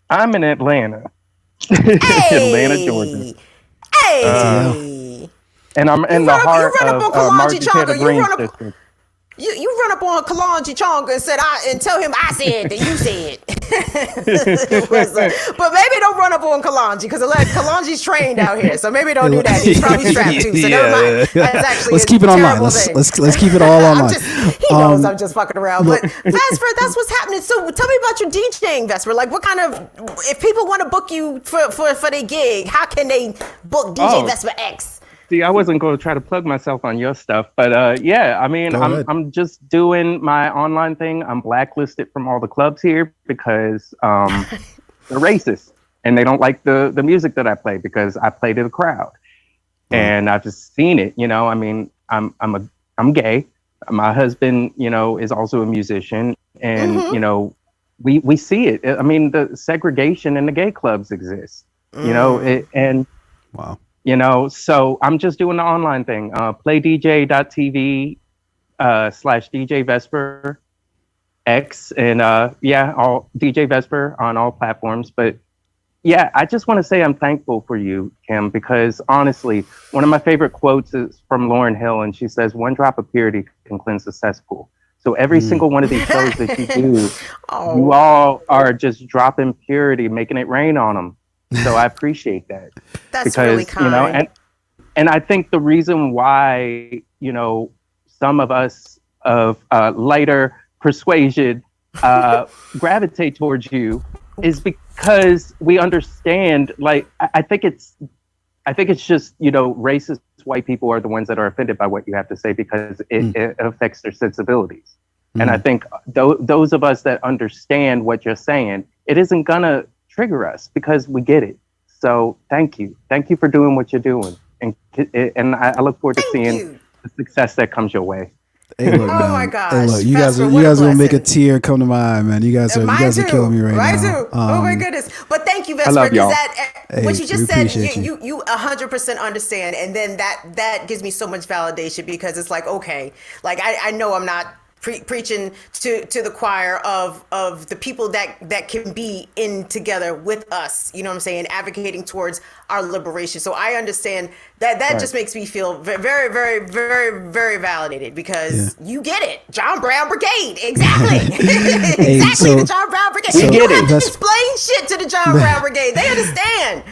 [SPEAKER 7] I'm in Atlanta.
[SPEAKER 1] Hey!
[SPEAKER 7] Atlanta, Georgia.
[SPEAKER 1] Hey!
[SPEAKER 7] And I'm in the heart of Margie Taylor Green's district.
[SPEAKER 1] You run up on Kalonji Chonga and said and tell him I said that you said. But maybe don't run up on Kalonji because Kalonji's trained out here, so maybe don't do that. He's probably strapped too, so never mind. That's actually
[SPEAKER 2] let's keep it online. Let's keep it all online.
[SPEAKER 1] He knows I'm just fucking around. But Vesper, that's what's happening. So tell me about your DJing, Vesper. Like, what kind of, if people want to book you for their gig, how can they book DJ Vesper X?
[SPEAKER 7] See, I wasn't going to try to plug myself on your stuff, but yeah, I mean, I'm just doing my online thing. I'm blacklisted from all the clubs here because they're racist and they don't like the music that I play because I play to the crowd. And I've just seen it, you know. I mean, I'm gay. My husband, you know, is also a musician, and you know, we see it. I mean, the segregation in the gay clubs exists, you know, and
[SPEAKER 2] wow.
[SPEAKER 7] You know, so I'm just doing the online thing. Playdj.tv /DJ Vesper X, and all DJ Vesper on all platforms. But yeah, I just want to say I'm thankful for you, Kim, because honestly, one of my favorite quotes is from Lauryn Hill, and she says, "One drop of purity can cleanse a cesspool." So every single one of these shows that you do, you all are just dropping purity, making it rain on them. So I appreciate that.
[SPEAKER 1] That's
[SPEAKER 7] because,
[SPEAKER 1] really kind.
[SPEAKER 7] You know, and I think the reason why, you know, some of us of lighter persuasion gravitate towards you is because we understand, like, I think it's just, you know, racist white people are the ones that are offended by what you have to say because it affects their sensibilities. And I think those of us that understand what you're saying, it isn't gonna trigger us because we get it. So thank you for doing what you're doing, and I look forward to seeing the success that comes your way.
[SPEAKER 2] Hey, look, man.
[SPEAKER 1] my gosh.
[SPEAKER 2] Hey, look, you
[SPEAKER 1] Vesper,
[SPEAKER 2] guys gonna make a tear come to my eye, man. You guys are killing me right now.
[SPEAKER 1] Too. Oh my goodness. But thank you, Vesper,
[SPEAKER 7] love y'all.
[SPEAKER 1] What you just said,
[SPEAKER 2] you.
[SPEAKER 1] you 100% understand. And then that gives me so much validation because it's like, okay, like I know I'm not preaching to the choir of the people that can be in together with us, you know what I'm saying, advocating towards our liberation. So I understand that right. Just makes me feel very, very, very, very validated because you get it. John Brown Brigade, exactly. The John Brown Brigade.
[SPEAKER 2] So,
[SPEAKER 1] you have to explain shit to the John Brown Brigade. They understand.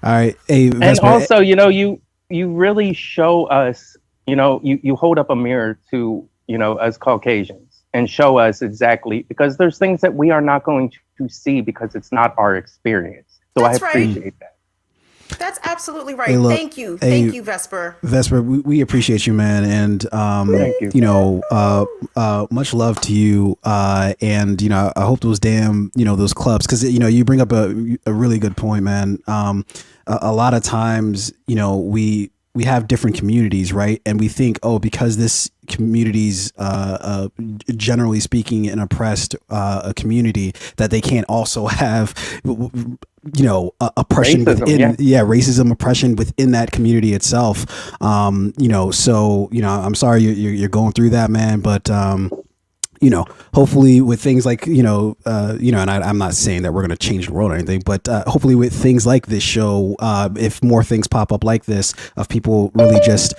[SPEAKER 2] All right. Hey,
[SPEAKER 7] and also, you know, you really show us, you know, you hold up a mirror to, you know, us Caucasians and show us exactly, because there's things that we are not going to see because it's not our experience. So I appreciate that.
[SPEAKER 1] That's absolutely right.
[SPEAKER 2] Hey, look,
[SPEAKER 1] Thank you, Vesper.
[SPEAKER 2] Vesper, we appreciate you, man, and
[SPEAKER 7] thank you.
[SPEAKER 2] You know, much love to you, and you know, I hope those those clubs, because you know, you bring up a really good point, man. A lot of times, you know, we have different communities, right? And we think, oh, because this community's generally speaking an oppressed community, that they can't also have, you know, oppression within, racism, oppression within that community itself. You know, so, you know, I'm sorry you're going through that, man, but you know, hopefully with things like, and I'm not saying that we're going to change the world or anything, but hopefully with things like this show, if more things pop up like this of people really just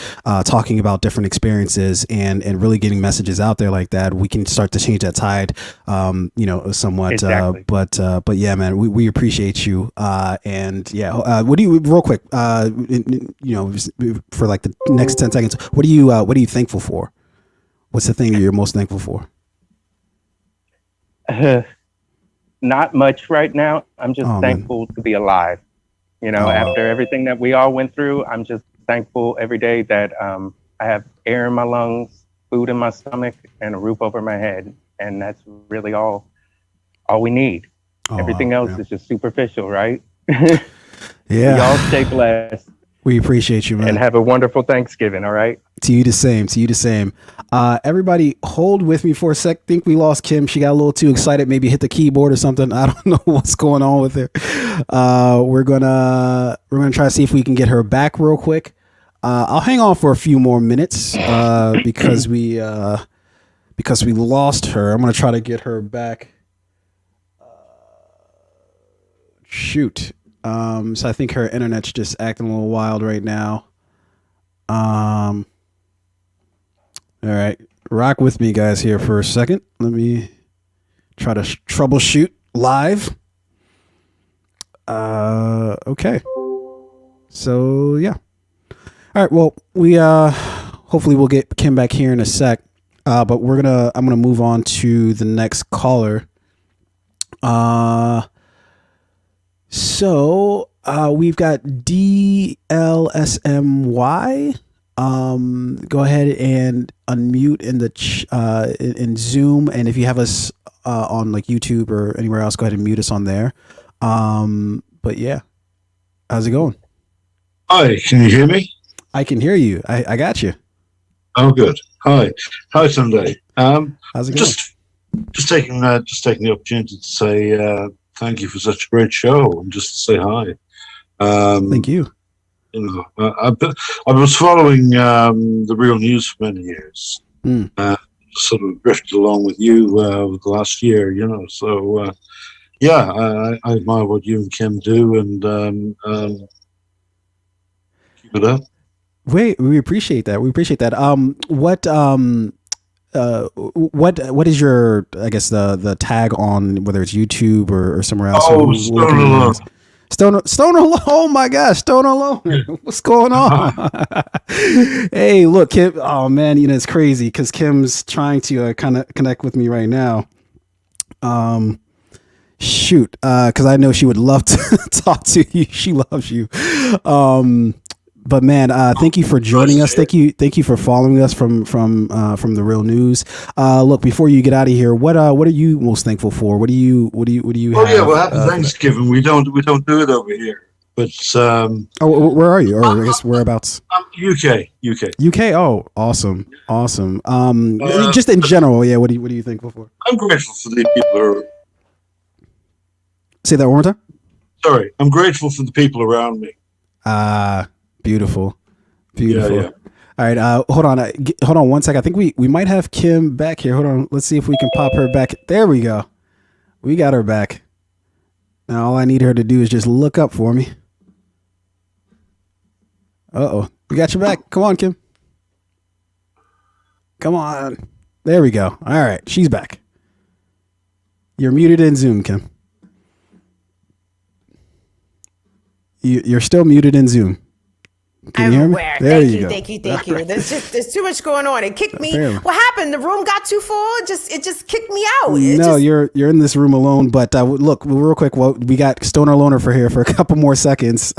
[SPEAKER 2] talking about different experiences and really getting messages out there like that, we can start to change that tide, somewhat.
[SPEAKER 7] Exactly.
[SPEAKER 2] But yeah, man, we appreciate you. And yeah, what do you, real quick, for like the next 10 seconds, what are you thankful for? What's the thing that you're most thankful for?
[SPEAKER 7] Not much right now. I'm just thankful to be alive. You know, after everything that we all went through, I'm just thankful every day that I have air in my lungs, food in my stomach, and a roof over my head. And that's really all we need. Everything else is just superficial, right?
[SPEAKER 2] Yeah.
[SPEAKER 7] Y'all stay blessed.
[SPEAKER 2] We appreciate you, man.
[SPEAKER 7] And have a wonderful Thanksgiving, all right?
[SPEAKER 2] To you the same. Everybody hold with me for a sec. Think we lost Kim. She got a little too excited, maybe hit the keyboard or something. I don't know what's going on with her. We're gonna try to see if we can get her back real quick. I'll hang on for a few more minutes because we lost her. I'm gonna try to get her back. Shoot. So I think her internet's just acting a little wild right now. All right, rock with me, guys, here for a second. Let me try to troubleshoot live. Okay. So yeah. All right. Well, we hopefully we'll get Kim back here in a sec. But I'm gonna move on to the next caller. So we've got DLSMY. Go ahead and unmute in the in Zoom, and if you have us on like YouTube or anywhere else, go ahead and mute us on there. But yeah, how's it going?
[SPEAKER 8] Hi, can you hear me?
[SPEAKER 2] I can hear you. I got you.
[SPEAKER 8] Oh, good. Hi, Sunday.
[SPEAKER 2] How's it going?
[SPEAKER 8] Just taking the opportunity to say thank you for such a great show, and just to say hi.
[SPEAKER 2] Thank you.
[SPEAKER 8] I was following the real news for many years. Sort of drifted along with you over the last year, So, I admire what you and Kim do, and keep it up.
[SPEAKER 2] We appreciate that. We appreciate that. What is your, I guess, the tag on whether it's YouTube or somewhere else?
[SPEAKER 8] Oh, Stone Alone.
[SPEAKER 2] Stone Alone. Oh my gosh, Stone Alone. What's going on? Hey, look, Kim. Oh man, it's crazy because Kim's trying to kind of connect with me right now. Shoot, because I know she would love to talk to you. She loves you. But man, thank you for joining us. Thank you for following us from the real news. Look, before you get out of here, what are you most thankful for? What do you
[SPEAKER 8] Oh
[SPEAKER 2] have?
[SPEAKER 8] yeah, well, happy Thanksgiving. We don't do it over here, but
[SPEAKER 2] where are you? Or I guess whereabouts?
[SPEAKER 8] UK.
[SPEAKER 2] Oh, awesome. Just in general, yeah. What are you thankful for?
[SPEAKER 8] I'm grateful for the people who are.
[SPEAKER 2] Say that one more time.
[SPEAKER 8] Sorry, I'm grateful for the people around me.
[SPEAKER 2] Beautiful.
[SPEAKER 8] Yeah.
[SPEAKER 2] All right, hold on 1 second. I think we might have Kim back here. Hold on, let's see if we can pop her back. There we go. We got her back. Now all I need her to do is just look up for me. We got you back. Come on, Kim. Come on. There we go. All right, she's back. You're muted in Zoom, Kim. You're still muted in Zoom. Can you hear me?
[SPEAKER 1] Aware.
[SPEAKER 2] There
[SPEAKER 1] Thank
[SPEAKER 2] you go.
[SPEAKER 1] Thank you.
[SPEAKER 2] Right.
[SPEAKER 1] There's too much going on. It kicked me.
[SPEAKER 2] Apparently.
[SPEAKER 1] What happened? The room got too full. It just kicked me out.
[SPEAKER 2] You're in this room alone. But look, real quick. Well, we got Stoner Loner for here for a couple more seconds.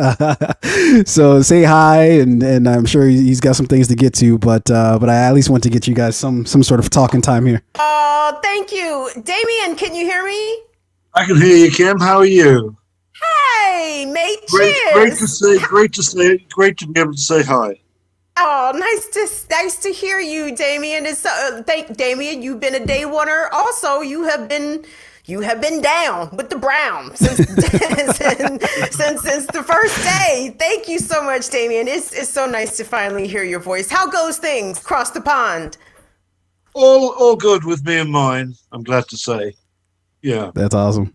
[SPEAKER 2] So say hi, and I'm sure he's got some things to get to. But I at least want to get you guys some sort of talking time here.
[SPEAKER 1] Oh, thank you, Damien. Can you hear me?
[SPEAKER 8] I can hear you, Kim. How are you?
[SPEAKER 1] Hey, mate.
[SPEAKER 8] Great
[SPEAKER 1] Cheers.
[SPEAKER 8] Great to be able to say hi.
[SPEAKER 1] Oh, nice to hear you, Damien. Damien. You've been a day oneer. Also, you have been down with the Browns since since the first day. Thank you so much, Damien. It's so nice to finally hear your voice. How goes things across the pond?
[SPEAKER 8] All good with me and mine, I'm glad to say. Yeah.
[SPEAKER 2] That's awesome.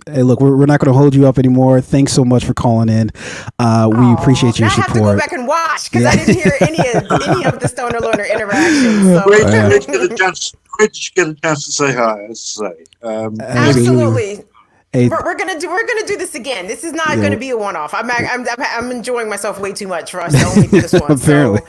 [SPEAKER 2] Hey, look, we're not going to hold you up anymore. Thanks so much for calling in. We appreciate your support.
[SPEAKER 1] I have to go back and watch because I didn't hear any of the Stoner Loner interactions. So.
[SPEAKER 8] Great to get a chance to say hi. As I say,
[SPEAKER 1] absolutely.
[SPEAKER 2] Hey,
[SPEAKER 1] we're gonna do this again. This is not gonna be a one-off. I'm enjoying myself way too much for us to only do this one.
[SPEAKER 2] Apparently.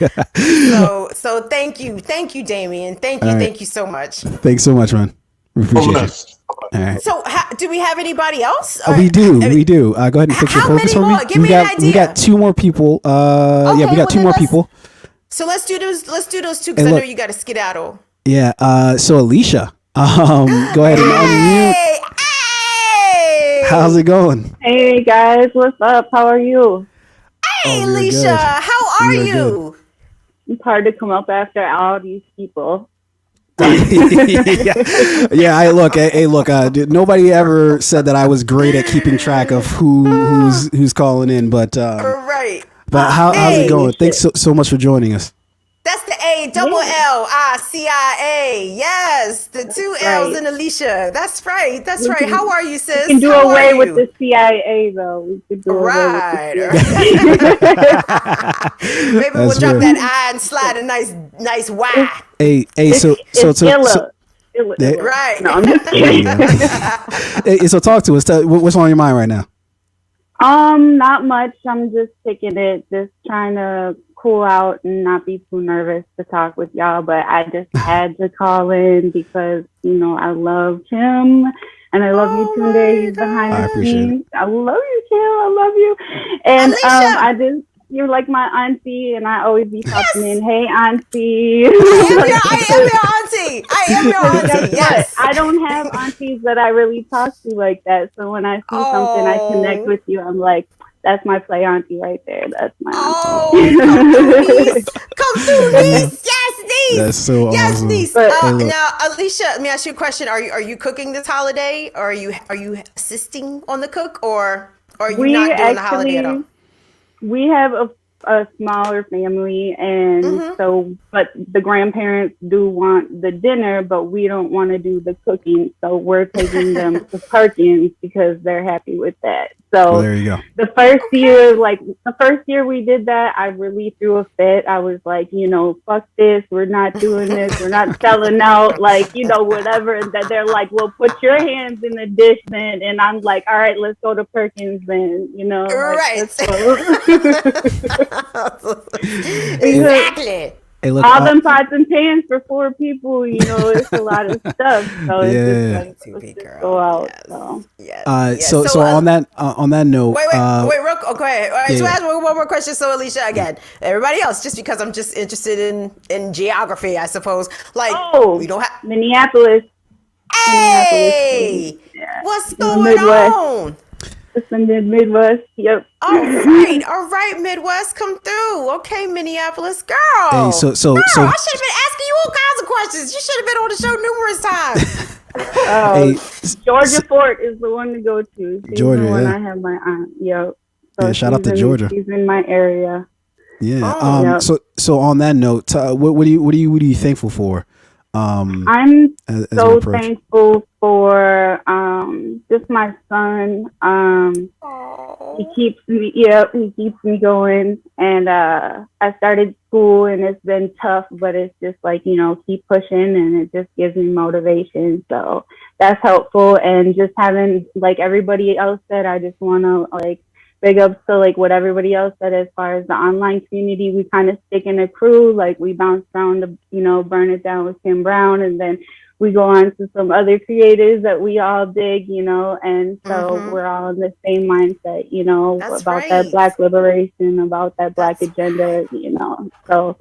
[SPEAKER 1] So thank you, Damien. Thank you so much.
[SPEAKER 2] Thanks so much, man. We appreciate it. All right.
[SPEAKER 1] So, do we have anybody else?
[SPEAKER 2] We do. Go ahead and fix your focus for me.
[SPEAKER 1] Give me an idea.
[SPEAKER 2] We got two more people. We got two more people.
[SPEAKER 1] So let's do those. Let's do those two because I know you got to skedaddle.
[SPEAKER 2] Yeah. So Alicia, go ahead and unmute.
[SPEAKER 1] Hey.
[SPEAKER 2] How's it going?
[SPEAKER 9] Hey guys, what's up? How are you?
[SPEAKER 1] Hey, Alicia, how are you?
[SPEAKER 9] It's hard to come up after all these people.
[SPEAKER 2] Dude, nobody ever said that I was great at keeping track of who's calling in, but
[SPEAKER 1] right.
[SPEAKER 2] But how's it going? Thanks so much for joining us.
[SPEAKER 1] That's the A-double-L-I-C-I-A. Yes, the two L's in Alicia. That's right. How are you, sis?
[SPEAKER 9] We can do away with the CIA, though. We could do away with the CIA.
[SPEAKER 1] Maybe we'll drop that I and slide a nice Y.
[SPEAKER 2] Hey, so
[SPEAKER 1] right.
[SPEAKER 9] No, I'm just kidding.
[SPEAKER 2] Hey, so talk to us. What's on your mind right now?
[SPEAKER 9] Not much. I'm just taking it, just trying to cool out and not be too nervous to talk with y'all. But I just had to call in because, I love Kim and I love you, Tunde. He's behind the scenes. I love you, Kim. I love you. And you're like my auntie, and I always be popping in. Hey, auntie.
[SPEAKER 1] I am your auntie. Yes.
[SPEAKER 9] I don't have aunties that I really talk to like that. So when I see something, I connect with you. I'm like, that's my play auntie right there. That's my auntie.
[SPEAKER 1] Come through, niece. Yes, niece.
[SPEAKER 2] That's so
[SPEAKER 1] yes,
[SPEAKER 2] awesome.
[SPEAKER 1] Niece. Now, Alicia, let me ask you a question. Are you cooking this holiday, or are you assisting on the cook, or are you not doing the holiday at all?
[SPEAKER 9] we have a smaller family, and so, but the grandparents do want the dinner, but we don't want to do the cooking, so we're taking them to Perkins because they're happy with that. So
[SPEAKER 2] well, there you go.
[SPEAKER 9] the first year we did that, I really threw a fit. I was like, fuck this, we're not doing this, we're not selling out, like, whatever. And that they're like, well, put your hands in the dish then. And I'm like, all right, let's go to Perkins then,
[SPEAKER 1] Right. Exactly.
[SPEAKER 2] Hey, look,
[SPEAKER 9] all them pots and pans for 4 people, it's a lot of stuff. So it's just like, let's just go out.
[SPEAKER 1] Yes.
[SPEAKER 2] So on that note,
[SPEAKER 1] wait, real, go ahead. All right, so ask one more question. So Alicia, again, everybody else, just because I'm just interested in geography, I suppose. Like, we don't have
[SPEAKER 9] Minneapolis.
[SPEAKER 1] Hey, what's going on?
[SPEAKER 9] It's in the Midwest. Yep.
[SPEAKER 1] All right, Midwest, come through. Okay, Minneapolis, girl.
[SPEAKER 2] Hey, so
[SPEAKER 1] I should have been asking you all kinds of questions. You should have been on the show numerous times.
[SPEAKER 9] Georgia Fort is the one to go to. She's
[SPEAKER 2] Georgia,
[SPEAKER 9] the one I have my aunt. Yep. So
[SPEAKER 2] shout out to Georgia.
[SPEAKER 9] She's in my area.
[SPEAKER 2] Yeah. So on that note, what are you thankful for?
[SPEAKER 9] I'm so thankful for just my son. He keeps me going, and I started school and it's been tough, but it's just like, keep pushing, and it just gives me motivation. So that's helpful. And just having, like everybody else said, I just want to like big ups to like what everybody else said as far as the online community. We kind of stick in a crew, like we bounce around to, Burn It Down with Kim Brown, and then we go on to some other creators that we all dig, and so we're all in the same mindset,
[SPEAKER 1] That's
[SPEAKER 9] about
[SPEAKER 1] right.
[SPEAKER 9] that Black liberation, about that Black agenda, so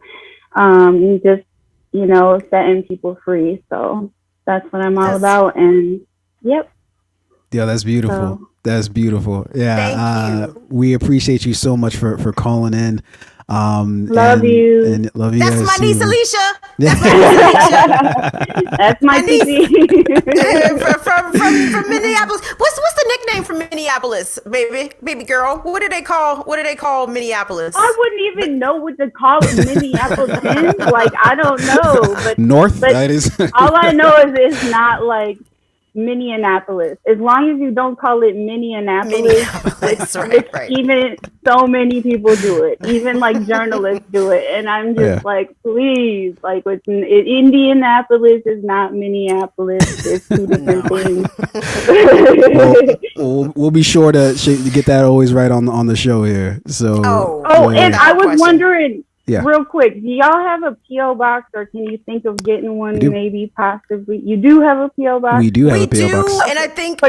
[SPEAKER 9] just, setting people free. So that's what I'm all about. And yep.
[SPEAKER 2] Yeah, that's beautiful.
[SPEAKER 9] So,
[SPEAKER 2] that's beautiful. Yeah. We appreciate you so much for calling in.
[SPEAKER 9] Love you.
[SPEAKER 2] And love you.
[SPEAKER 1] That's
[SPEAKER 2] guys
[SPEAKER 1] my niece,
[SPEAKER 2] too.
[SPEAKER 1] Alicia.
[SPEAKER 9] That's my TT.
[SPEAKER 1] from Minneapolis. What's the nickname from Minneapolis, baby girl? What do they call Minneapolis?
[SPEAKER 9] I wouldn't even know what to call it, Minneapolis. Like, I don't know. But
[SPEAKER 2] North,
[SPEAKER 9] but
[SPEAKER 2] that is.
[SPEAKER 9] all I know is it's not like Minneapolis. As long as you don't call it Minneapolis,
[SPEAKER 1] right.
[SPEAKER 9] Even so many people do it. Even like journalists do it, and I'm just like, please, like, Indianapolis is not Minneapolis. It's 2 different things.
[SPEAKER 2] We'll be sure to get that always right on the show here. So.
[SPEAKER 9] And I was wondering.
[SPEAKER 2] Yeah.
[SPEAKER 9] Real quick, do y'all have a P.O. box, or can you think of getting one? Maybe, possibly. You do have a P.O. box?
[SPEAKER 2] We do have a P.O. box.
[SPEAKER 1] And I think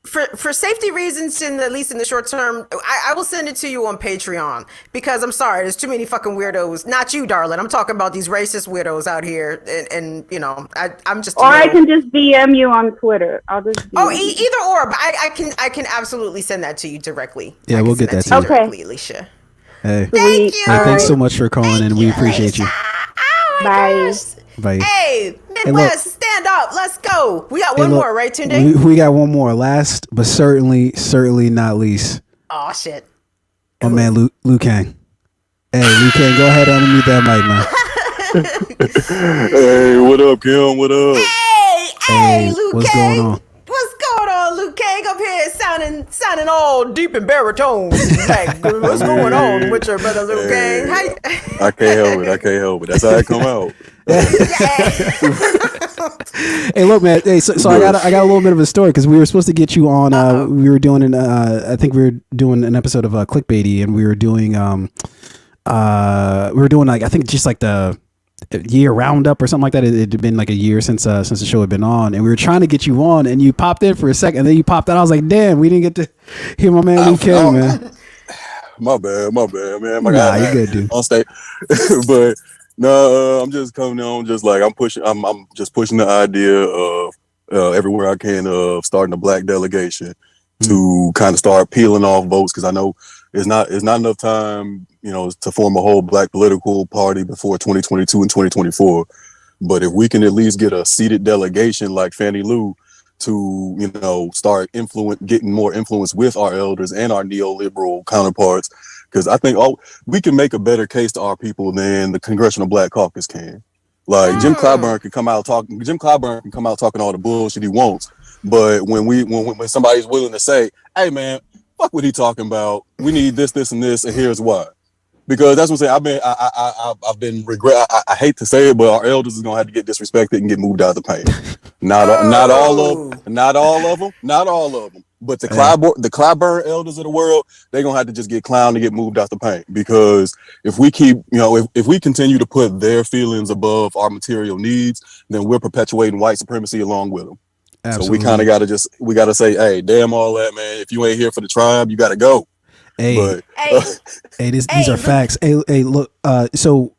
[SPEAKER 1] for safety reasons, at least in the short term, I will send it to you on Patreon, because I'm sorry, there's too many fucking weirdos. Not you, darling. I'm talking about these racist weirdos out here, and I'm just.
[SPEAKER 9] Or I can just DM you on Twitter. I'll just.
[SPEAKER 1] Either or, but I can absolutely send that to you directly.
[SPEAKER 2] Yeah, we'll get that to you
[SPEAKER 1] directly, Alicia.
[SPEAKER 2] Hey,
[SPEAKER 1] thank you.
[SPEAKER 2] Hey, thanks so much for calling in. We appreciate you.
[SPEAKER 1] Oh my gosh.
[SPEAKER 2] Bye.
[SPEAKER 1] Hey, Midwest, stand up. Let's go. We got one more, right, Tunde?
[SPEAKER 2] We got one more. Last, but certainly not least.
[SPEAKER 1] Oh, shit.
[SPEAKER 2] My man, Liu Kang. Hey, Liu Kang, go ahead and unmute that mic, man.
[SPEAKER 10] Hey, what up, Kim? What up?
[SPEAKER 1] Hey, Liu Kang.
[SPEAKER 2] What's going on?
[SPEAKER 1] What's going on, Liu Kang? Up here sounding all deep and baritone. Like, what's going on with your brother, Liu Kang?
[SPEAKER 10] I can't help it. That's how it come out.
[SPEAKER 2] Hey, look, man. Hey, so I got a little bit of a story, because we were supposed to get you on. We were doing I think we were doing an episode of Clickbaity, and we were doing like, I think just like the year roundup or something like that. It had been like a year since the show had been on, and we were trying to get you on, and you popped in for a second, and then you popped out. I was like, damn, we didn't get to hear my man Liu Kang, man.
[SPEAKER 10] My bad, man.
[SPEAKER 2] Nah, you good, dude.
[SPEAKER 10] On stage, but no, I'm just coming on. Just like I'm just pushing the idea of everywhere I can of starting a Black delegation to kind of start peeling off votes, because I know it's not enough time, to form a whole Black political party before 2022 and 2024. But if we can at least get a seated delegation like Fannie Lou to, start getting more influence with our elders and our neoliberal counterparts. Because I think we can make a better case to our people than the Congressional Black Caucus can. Like Jim Clyburn can come out talking all the bullshit he wants. But when somebody's willing to say, hey man, fuck what he talking about. We need this, and this, and here's why. Because that's what I'm saying. I've been I hate to say it, but our elders is gonna have to get disrespected and get moved out of the paint. Not all of them. But the Clyburn elders of the world, they're gonna have to just get clowned to get moved out the paint. Because if we keep, if we continue to put their feelings above our material needs, then we're perpetuating white supremacy along with them. Absolutely. So we kind of gotta say, hey, damn all that, man. If you ain't here for the tribe, you gotta go.
[SPEAKER 2] Hey, these are facts. Hey, look. So,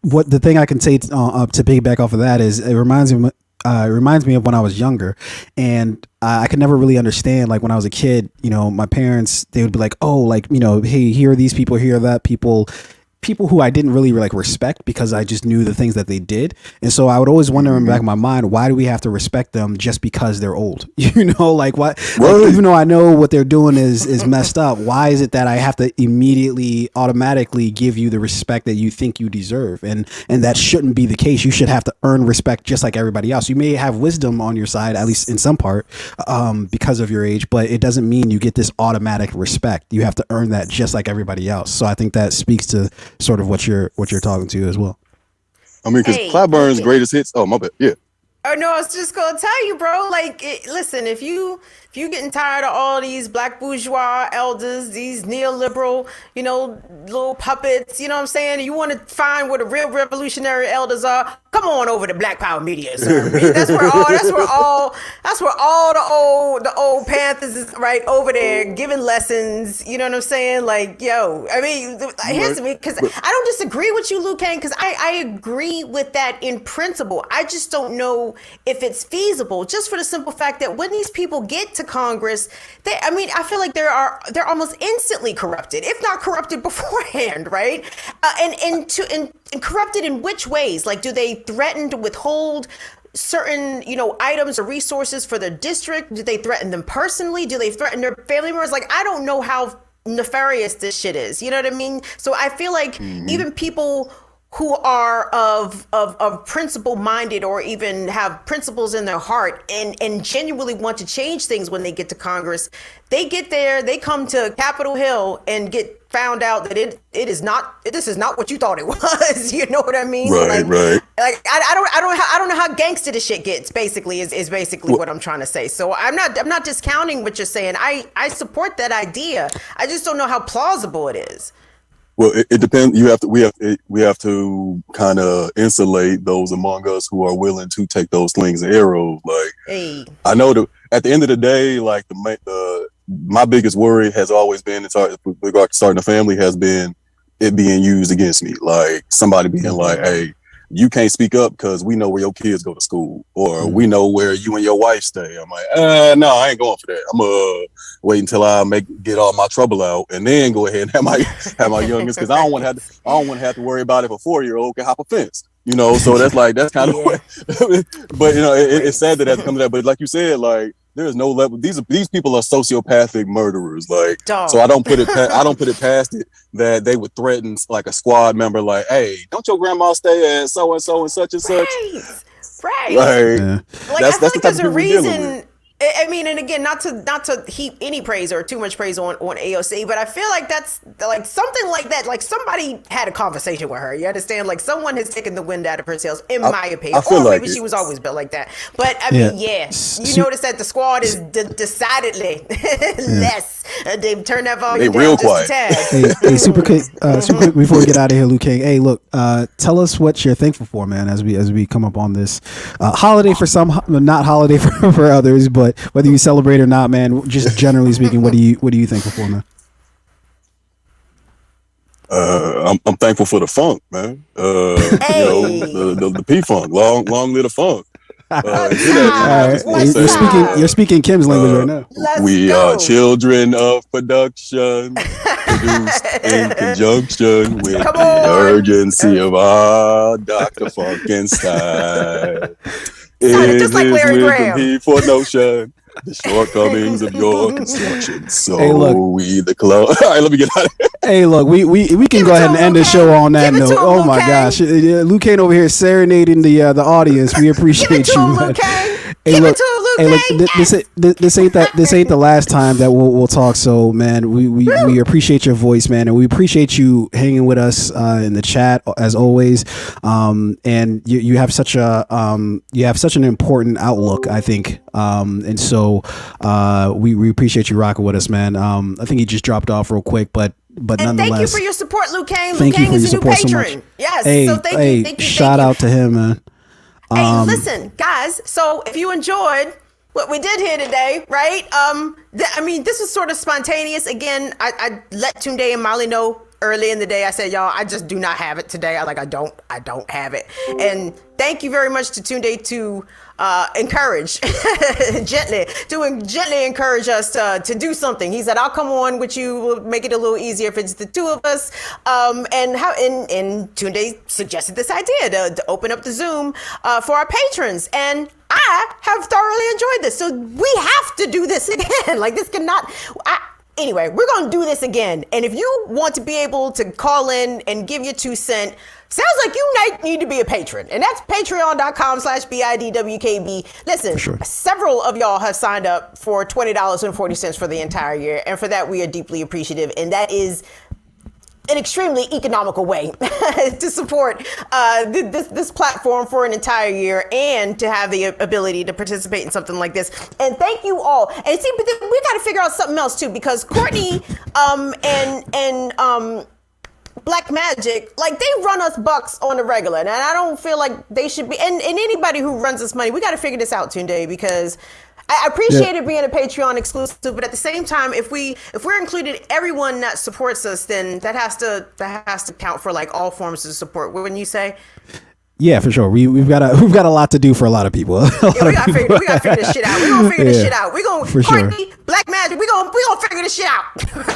[SPEAKER 2] what the thing I can say to piggyback off of that is, it reminds me of when I was younger, and I could never really understand. Like when I was a kid, my parents, they would be like, "Oh, like hey, here are these people, here are that people." Who I didn't really like respect because I just knew the things that they did. And so I would always wonder in the back of my mind, why do we have to respect them just because they're old? Like what, like, even though I know what they're doing is messed up, why is it that I have to immediately automatically give you the respect that you think you deserve? And that shouldn't be the case. You should have to earn respect just like everybody else. You may have wisdom on your side, at least in some part, because of your age, but it doesn't mean you get this automatic respect. You have to earn that just like everybody else. So I think that speaks to sort of what you're talking to as well.
[SPEAKER 10] I mean, because Clyburn's greatest hits. Oh, my bad. Yeah.
[SPEAKER 1] Oh no, I was just gonna tell you, bro. Like, listen, if you getting tired of all these black bourgeois elders, these neoliberal, little puppets, you know what I'm saying? You want to find where the real revolutionary elders are? Come on over to Black Power Media, sir. That's where all the old Panthers is right over there giving lessons. You know what I'm saying? Like, yo, I mean, here's to me, because I don't disagree with you, Luke Kane, because I agree with that in principle. I just don't know if it's feasible, just for the simple fact that when these people get to Congress, I feel like they're almost instantly corrupted, if not corrupted beforehand, right? And corrupted in which ways? Like, do they threaten to withhold certain, items or resources for their district? Do they threaten them personally? Do they threaten their family members? Like, I don't know how nefarious this shit is. You know what I mean? So I feel like even people who are of principle minded, or even have principles in their heart and genuinely want to change things, when they get to Congress, they get there, they come to Capitol Hill and get found out that this is not what you thought it was. You know what I mean?
[SPEAKER 10] Right.
[SPEAKER 1] Like I don't know how gangster this shit gets, basically, is basically what I'm trying to say. So I'm not discounting what you're saying. I support that idea. I just don't know how plausible it is.
[SPEAKER 10] Well, it depends. We have to kind of insulate those among us who are willing to take those slings and arrows. Like, I know that at the end of the day, like my biggest worry has always been, with regard to starting a family, has been it being used against me. Like somebody being like, "Hey, you can't speak up because we know where your kids go to school, or we know where you and your wife stay." I'm like, no, I ain't going for that. I'm gonna wait until I get all my trouble out, and then go ahead and have my youngest, because I don't want to have to worry about if a 4-year-old can hop a fence. So that's kind of what. But it's sad that has come to that. But like you said, like, there is no level. These people are sociopathic murderers. Like, so I don't put it past it that they would threaten like a squad member, like, "Hey, don't your grandma stay at so and so and such and such?"
[SPEAKER 1] Right.
[SPEAKER 10] Like,
[SPEAKER 1] that's the type there's a reason. I mean, and again, not to heap any praise or too much praise on AOC, but I feel like that's like something like that. Like, somebody had a conversation with her. You understand? Like, someone has taken the wind out of her sails, in my opinion. Or maybe she was always built like that. But I mean, you notice that the squad is decidedly less. They've turned that volume down just a tad.
[SPEAKER 2] Hey, super quick before we get out of here, Luke King. Hey, look, tell us what you're thankful for, man, as we come up on this holiday for some, not holiday for others, but whether you celebrate or not, man, just generally speaking, what are you thankful for, man?
[SPEAKER 10] I'm thankful for the funk, man. The P-funk, long live the funk.
[SPEAKER 2] You're speaking Kim's language right now.
[SPEAKER 10] We are children of production, produced in conjunction with the urgency of our Dr. Funkenstein.
[SPEAKER 1] Sounded just like
[SPEAKER 10] His
[SPEAKER 1] Larry
[SPEAKER 10] wisdom
[SPEAKER 1] Graham.
[SPEAKER 10] he for notion. The shortcomings of your construction. So
[SPEAKER 2] Hey, look.
[SPEAKER 10] we the club. All right, let me get out of here.
[SPEAKER 2] Hey, look, we can go ahead and end the show on that
[SPEAKER 1] Give it to
[SPEAKER 2] note.
[SPEAKER 1] him,
[SPEAKER 2] Oh
[SPEAKER 1] Luke
[SPEAKER 2] my
[SPEAKER 1] Kane.
[SPEAKER 2] gosh, Luke Kane over here serenading the audience. We
[SPEAKER 1] Give it
[SPEAKER 2] appreciate
[SPEAKER 1] to
[SPEAKER 2] you,
[SPEAKER 1] him,
[SPEAKER 2] man.
[SPEAKER 1] Luke Kane.
[SPEAKER 2] Hey,
[SPEAKER 1] Give
[SPEAKER 2] look,
[SPEAKER 1] it to him, Luke
[SPEAKER 2] hey, look,
[SPEAKER 1] Kane.
[SPEAKER 2] this ain't the last time that we'll talk. So, man, we appreciate your voice, man, and we appreciate you hanging with us in the chat as always. And you have such an important outlook, I think. And so we appreciate you rocking with us, man. I think he just dropped off real quick, but
[SPEAKER 1] And
[SPEAKER 2] nonetheless,
[SPEAKER 1] thank you for your support, Luke Kane. Luke
[SPEAKER 2] thank you
[SPEAKER 1] Kane
[SPEAKER 2] for
[SPEAKER 1] is
[SPEAKER 2] your
[SPEAKER 1] a new
[SPEAKER 2] support so
[SPEAKER 1] patron.
[SPEAKER 2] much.
[SPEAKER 1] Yes.
[SPEAKER 2] Hey,
[SPEAKER 1] So thank
[SPEAKER 2] hey,
[SPEAKER 1] you. Thank you.
[SPEAKER 2] shout out to him, man.
[SPEAKER 1] Hey, listen, guys. So if you enjoyed what we did here today, right? I mean, this was sort of spontaneous. Again, I let Tunde and Molly know early in the day. I said, y'all, I just do not have it today. I don't have it. And thank you very much to Tunde to encourage gently encourage us to do something. He said, I'll come on with you. We'll make it a little easier if it's the two of us. And Tunde suggested this idea to open up the Zoom for our patrons. And I have thoroughly enjoyed this. So we have to do this again. Like, this cannot... Anyway, we're going to do this again. And if you want to be able to call in and give your 2 cents, sounds like you need to be a patron. And that's patreon.com/BIDWKB. Listen, several of y'all have signed up for $20.40 for the entire year. And for that, we are deeply appreciative. And that is an extremely economical way to support this platform for an entire year and to have the ability to participate in something like this. And thank you all. And see, but then we got to figure out something else too, because Courtney and Black Magic, like, they run us bucks on the regular, and I don't feel like they should be. And anybody who runs us money, we got to figure this out, Tunde, because I appreciate it being a Patreon exclusive, but at the same time, if we're included everyone that supports us, then that has to count for like all forms of support. Wouldn't you say?
[SPEAKER 2] Yeah, for sure. We've got a lot to do for a lot of people.
[SPEAKER 1] We gotta figure this shit out. We're gonna figure this shit out. We're gonna
[SPEAKER 2] for
[SPEAKER 1] Courtney, Black Magic, we're gonna figure this shit out.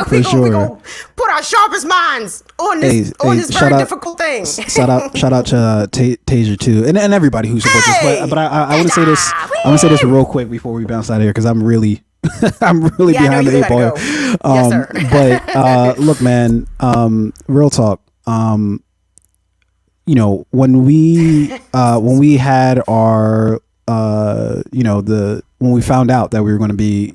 [SPEAKER 2] For sure.
[SPEAKER 1] We're gonna put our sharpest minds on this very difficult thing.
[SPEAKER 2] Shout out to Tasia too, and everybody who supports us. But I want to say this. I want to say this real quick before we bounce out of here, because I'm really behind the 8 ball.
[SPEAKER 1] Yes, sir.
[SPEAKER 2] But look, man. Real talk. You know, when we had our when we found out that we were going to be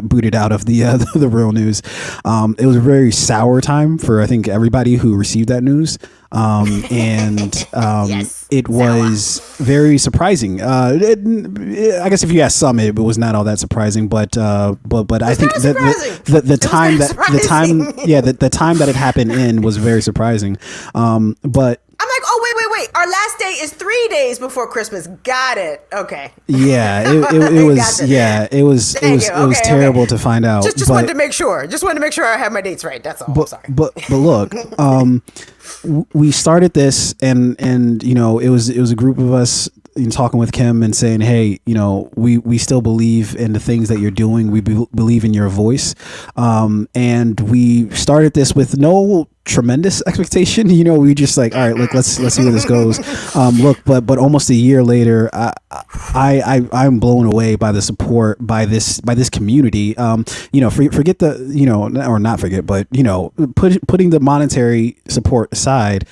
[SPEAKER 2] booted out of the Real News, it was a very sour time for, I think, everybody who received that news, and
[SPEAKER 1] Yes,
[SPEAKER 2] it was very surprising. I guess if you ask some, it was not all that surprising, but I think the time that it happened in was very surprising. But
[SPEAKER 1] I'm like, oh, wait. Our last day is 3 days before Christmas. Got it. Okay.
[SPEAKER 2] Yeah, it was.
[SPEAKER 1] Gotcha.
[SPEAKER 2] Yeah, it was terrible to find out.
[SPEAKER 1] Just wanted to make sure. Just wanted to make sure I have my dates right. That's all. I'm sorry.
[SPEAKER 2] But look, we started this, and it was a group of us talking with Kim and saying, hey, we still believe in the things that you're doing. We believe in your voice, and we started this with no tremendous expectation. We just like, all right, look, let's see where this goes. But almost a year later, I'm blown away by the support by this community. Forget the or not forget, but putting the monetary support aside,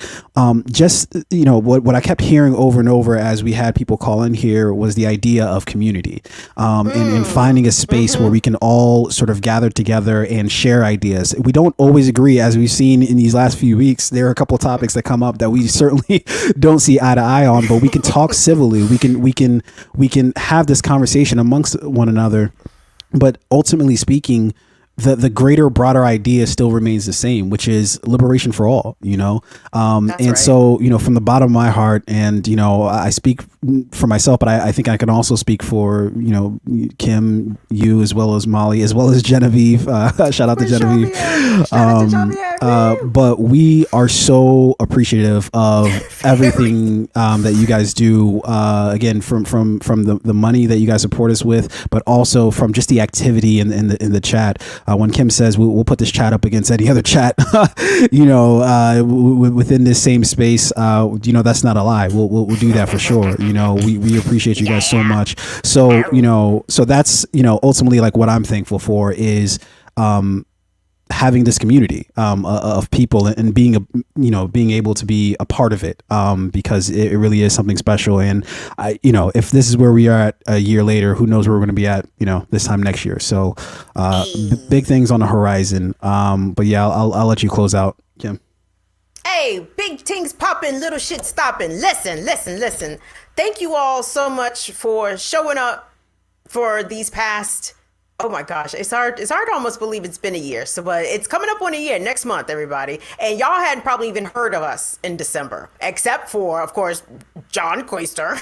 [SPEAKER 2] just what I kept hearing over and over as we had people call in here was the idea of community, and finding a space where we can all sort of gather together and share ideas. We don't always agree, as we've seen in these last few weeks. There are a couple of topics that come up that we certainly don't see eye to eye on, but we can talk civilly. We can have this conversation amongst one another. But ultimately speaking, the greater, broader idea still remains the same, which is liberation for all, and right. So, from the bottom of my heart, and, I speak for myself, but I think I can also speak for, Kim, you, as well as Molly, as well as Genevieve. Shout out to Genevieve. But we are so appreciative of everything that you guys do, again, from the money that you guys support us with, but also from just the activity in the chat. when Kim says we'll put this chat up against any other chat, within this same space, that's not a lie. We'll do that for sure. We appreciate you guys so much. So, so that's, ultimately like what I'm thankful for is, having this community of people and being able to be a part of it, because it really is something special. And if this is where we are at a year later, who knows where we're going to be at this time next year. So big things on the horizon. But yeah, I'll let you close out, Kim.
[SPEAKER 1] Hey, big things popping, little shit stopping. Listen. Thank you all so much for showing up for these past. Oh my gosh, it's hard to almost believe it's been a year. So, but it's coming up on a year next month, everybody. And y'all hadn't probably even heard of us in December, except for, of course, John Coister,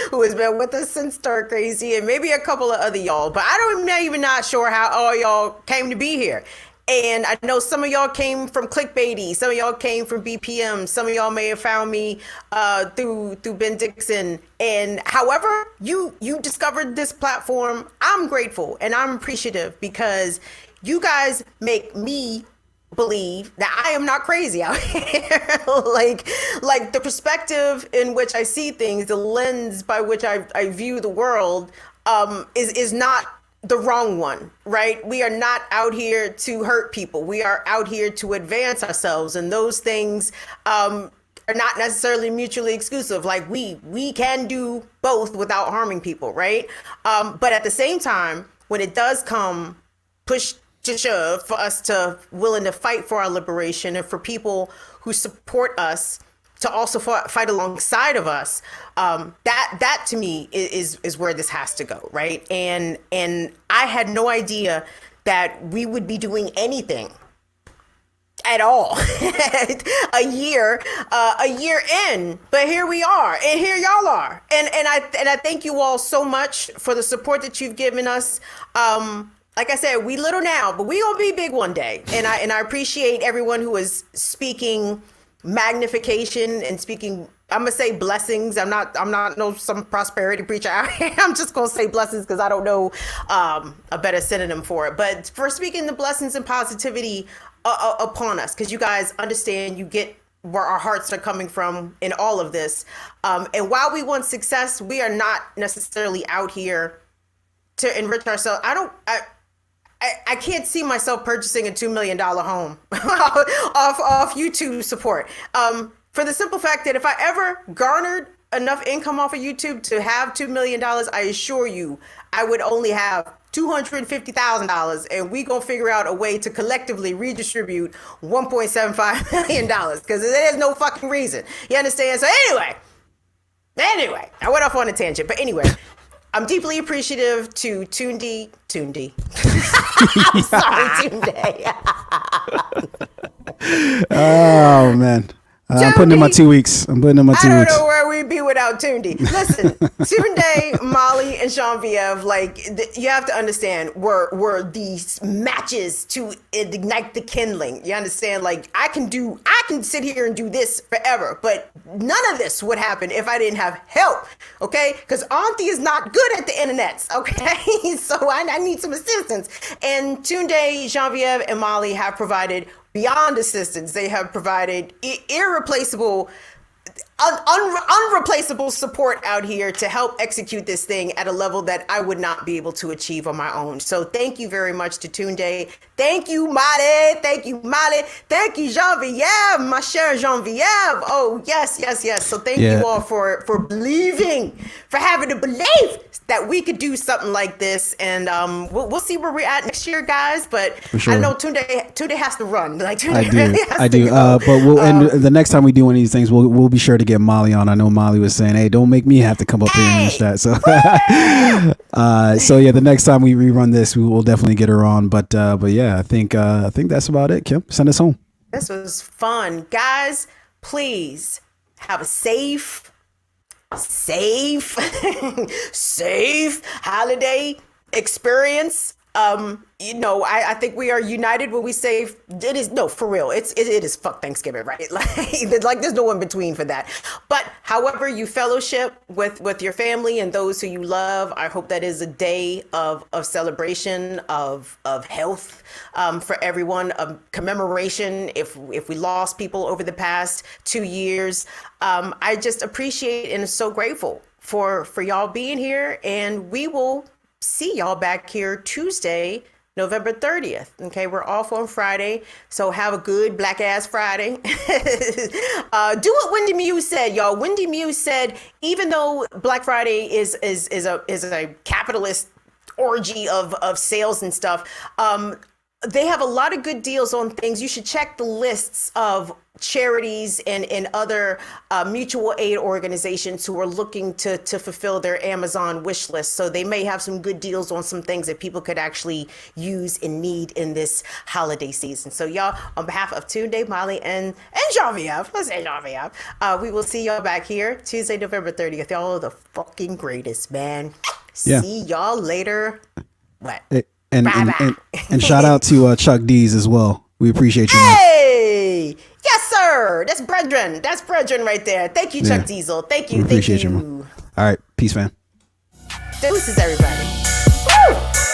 [SPEAKER 1] who has been with us since Stir Crazy, and maybe a couple of other y'all. But I'm even not sure how all y'all came to be here. And I know some of y'all came from Clickbaity, some of y'all came from BPM, some of y'all may have found me through Ben Dixon. And however you discovered this platform, I'm grateful and I'm appreciative because you guys make me believe that I am not crazy out here. like the perspective in which I see things, the lens by which I view the world is not the wrong one, right? We are not out here to hurt people. We are out here to advance ourselves, and those things are not necessarily mutually exclusive. Like we can do both without harming people, right? But at the same time, when it does come push to shove for us to willing to fight for our liberation and for people who support us to also fight alongside of us, that to me is where this has to go, right? And I had no idea that we would be doing anything at all a year in, but here we are, and here y'all are, and I thank you all so much for the support that you've given us. Like I said, we little now, but we gonna be big one day, and I appreciate everyone who is speaking magnification and speaking, I'm gonna say blessings. I'm not no some prosperity preacher out here. I'm just gonna say blessings because I don't know a better synonym for it. But for speaking the blessings and positivity upon us, because you guys understand, you get where our hearts are coming from in all of this. And while we want success, we are not necessarily out here to enrich ourselves. I can't see myself purchasing a $2 million home off YouTube support. For the simple fact that if I ever garnered enough income off of YouTube to have $2 million, I assure you, I would only have $250,000, and we gonna figure out a way to collectively redistribute $1.75 million because there's no fucking reason. You understand? So anyway, I went off on a tangent, but anyway. I'm deeply appreciative to Tunde. I'm sorry, Tunde.
[SPEAKER 2] Oh man, I'm putting in my 2 weeks.
[SPEAKER 1] I don't know where we'd be without Tunde. Listen, Tunde, Molly, and Genevieve, you have to understand, were these matches to ignite the kindling. You understand? Like I can sit here and do this forever, but none of this would happen if I didn't have help. Okay, because Auntie is not good at the internets. Okay, so I need some assistance. And Tunde, Genevieve, and Molly have provided beyond assistance. They have provided irreplaceable, unreplaceable support out here to help execute this thing at a level that I would not be able to achieve on my own. So thank you very much to Tunde. Thank you, Molly. Thank you, Molly. Thank you, Genevieve, ma chère Genevieve. Oh, yes. So thank you all for believing, for having to believe that we could do something like this. And we'll see where we're at next year, guys. But sure. I know Tunde has to run. Like Tunde
[SPEAKER 2] I do. But we'll and the next time we do one of these things, we'll be sure to get Molly on. I know Molly was saying, "Hey, don't make me have to come up here and chat." So, so yeah, the next time we rerun this, we will definitely get her on. But yeah, I think that's about it. Kim, send us home.
[SPEAKER 1] This was fun, guys. Please have a safe holiday experience. I think we are united when we say it is, no, for real. It is fuck Thanksgiving, right? Like there's no in between for that. But however you fellowship with your family and those who you love, I hope that is a day of celebration, of health, for everyone, of commemoration. If we lost people over the past 2 years, I just appreciate and am so grateful for y'all being here, and we will see y'all back here Tuesday, November 30th. Okay, we're off on Friday, so have a good black ass Friday. Do what Wendy Muse said, y'all. Wendy Muse said, even though Black Friday is a capitalist orgy of sales and stuff, they have a lot of good deals on things. You should check the lists of charities and other mutual aid organizations who are looking to fulfill their Amazon wish list. So they may have some good deals on some things that people could actually use and need in this holiday season. So y'all, on behalf of Tunde, Molly, and Genevieve, we will see y'all back here Tuesday, November 30th. Y'all are the fucking greatest, man.
[SPEAKER 2] Yeah.
[SPEAKER 1] See y'all later. What?
[SPEAKER 2] And shout out to Chuck D's as well. We appreciate you, man.
[SPEAKER 1] Hey, yes, sir. That's brethren. That's brethren right there. Thank you, Chuck Diesel. Thank you.
[SPEAKER 2] We appreciate you, man. All right. Peace, man.
[SPEAKER 1] Deuces, everybody. Woo!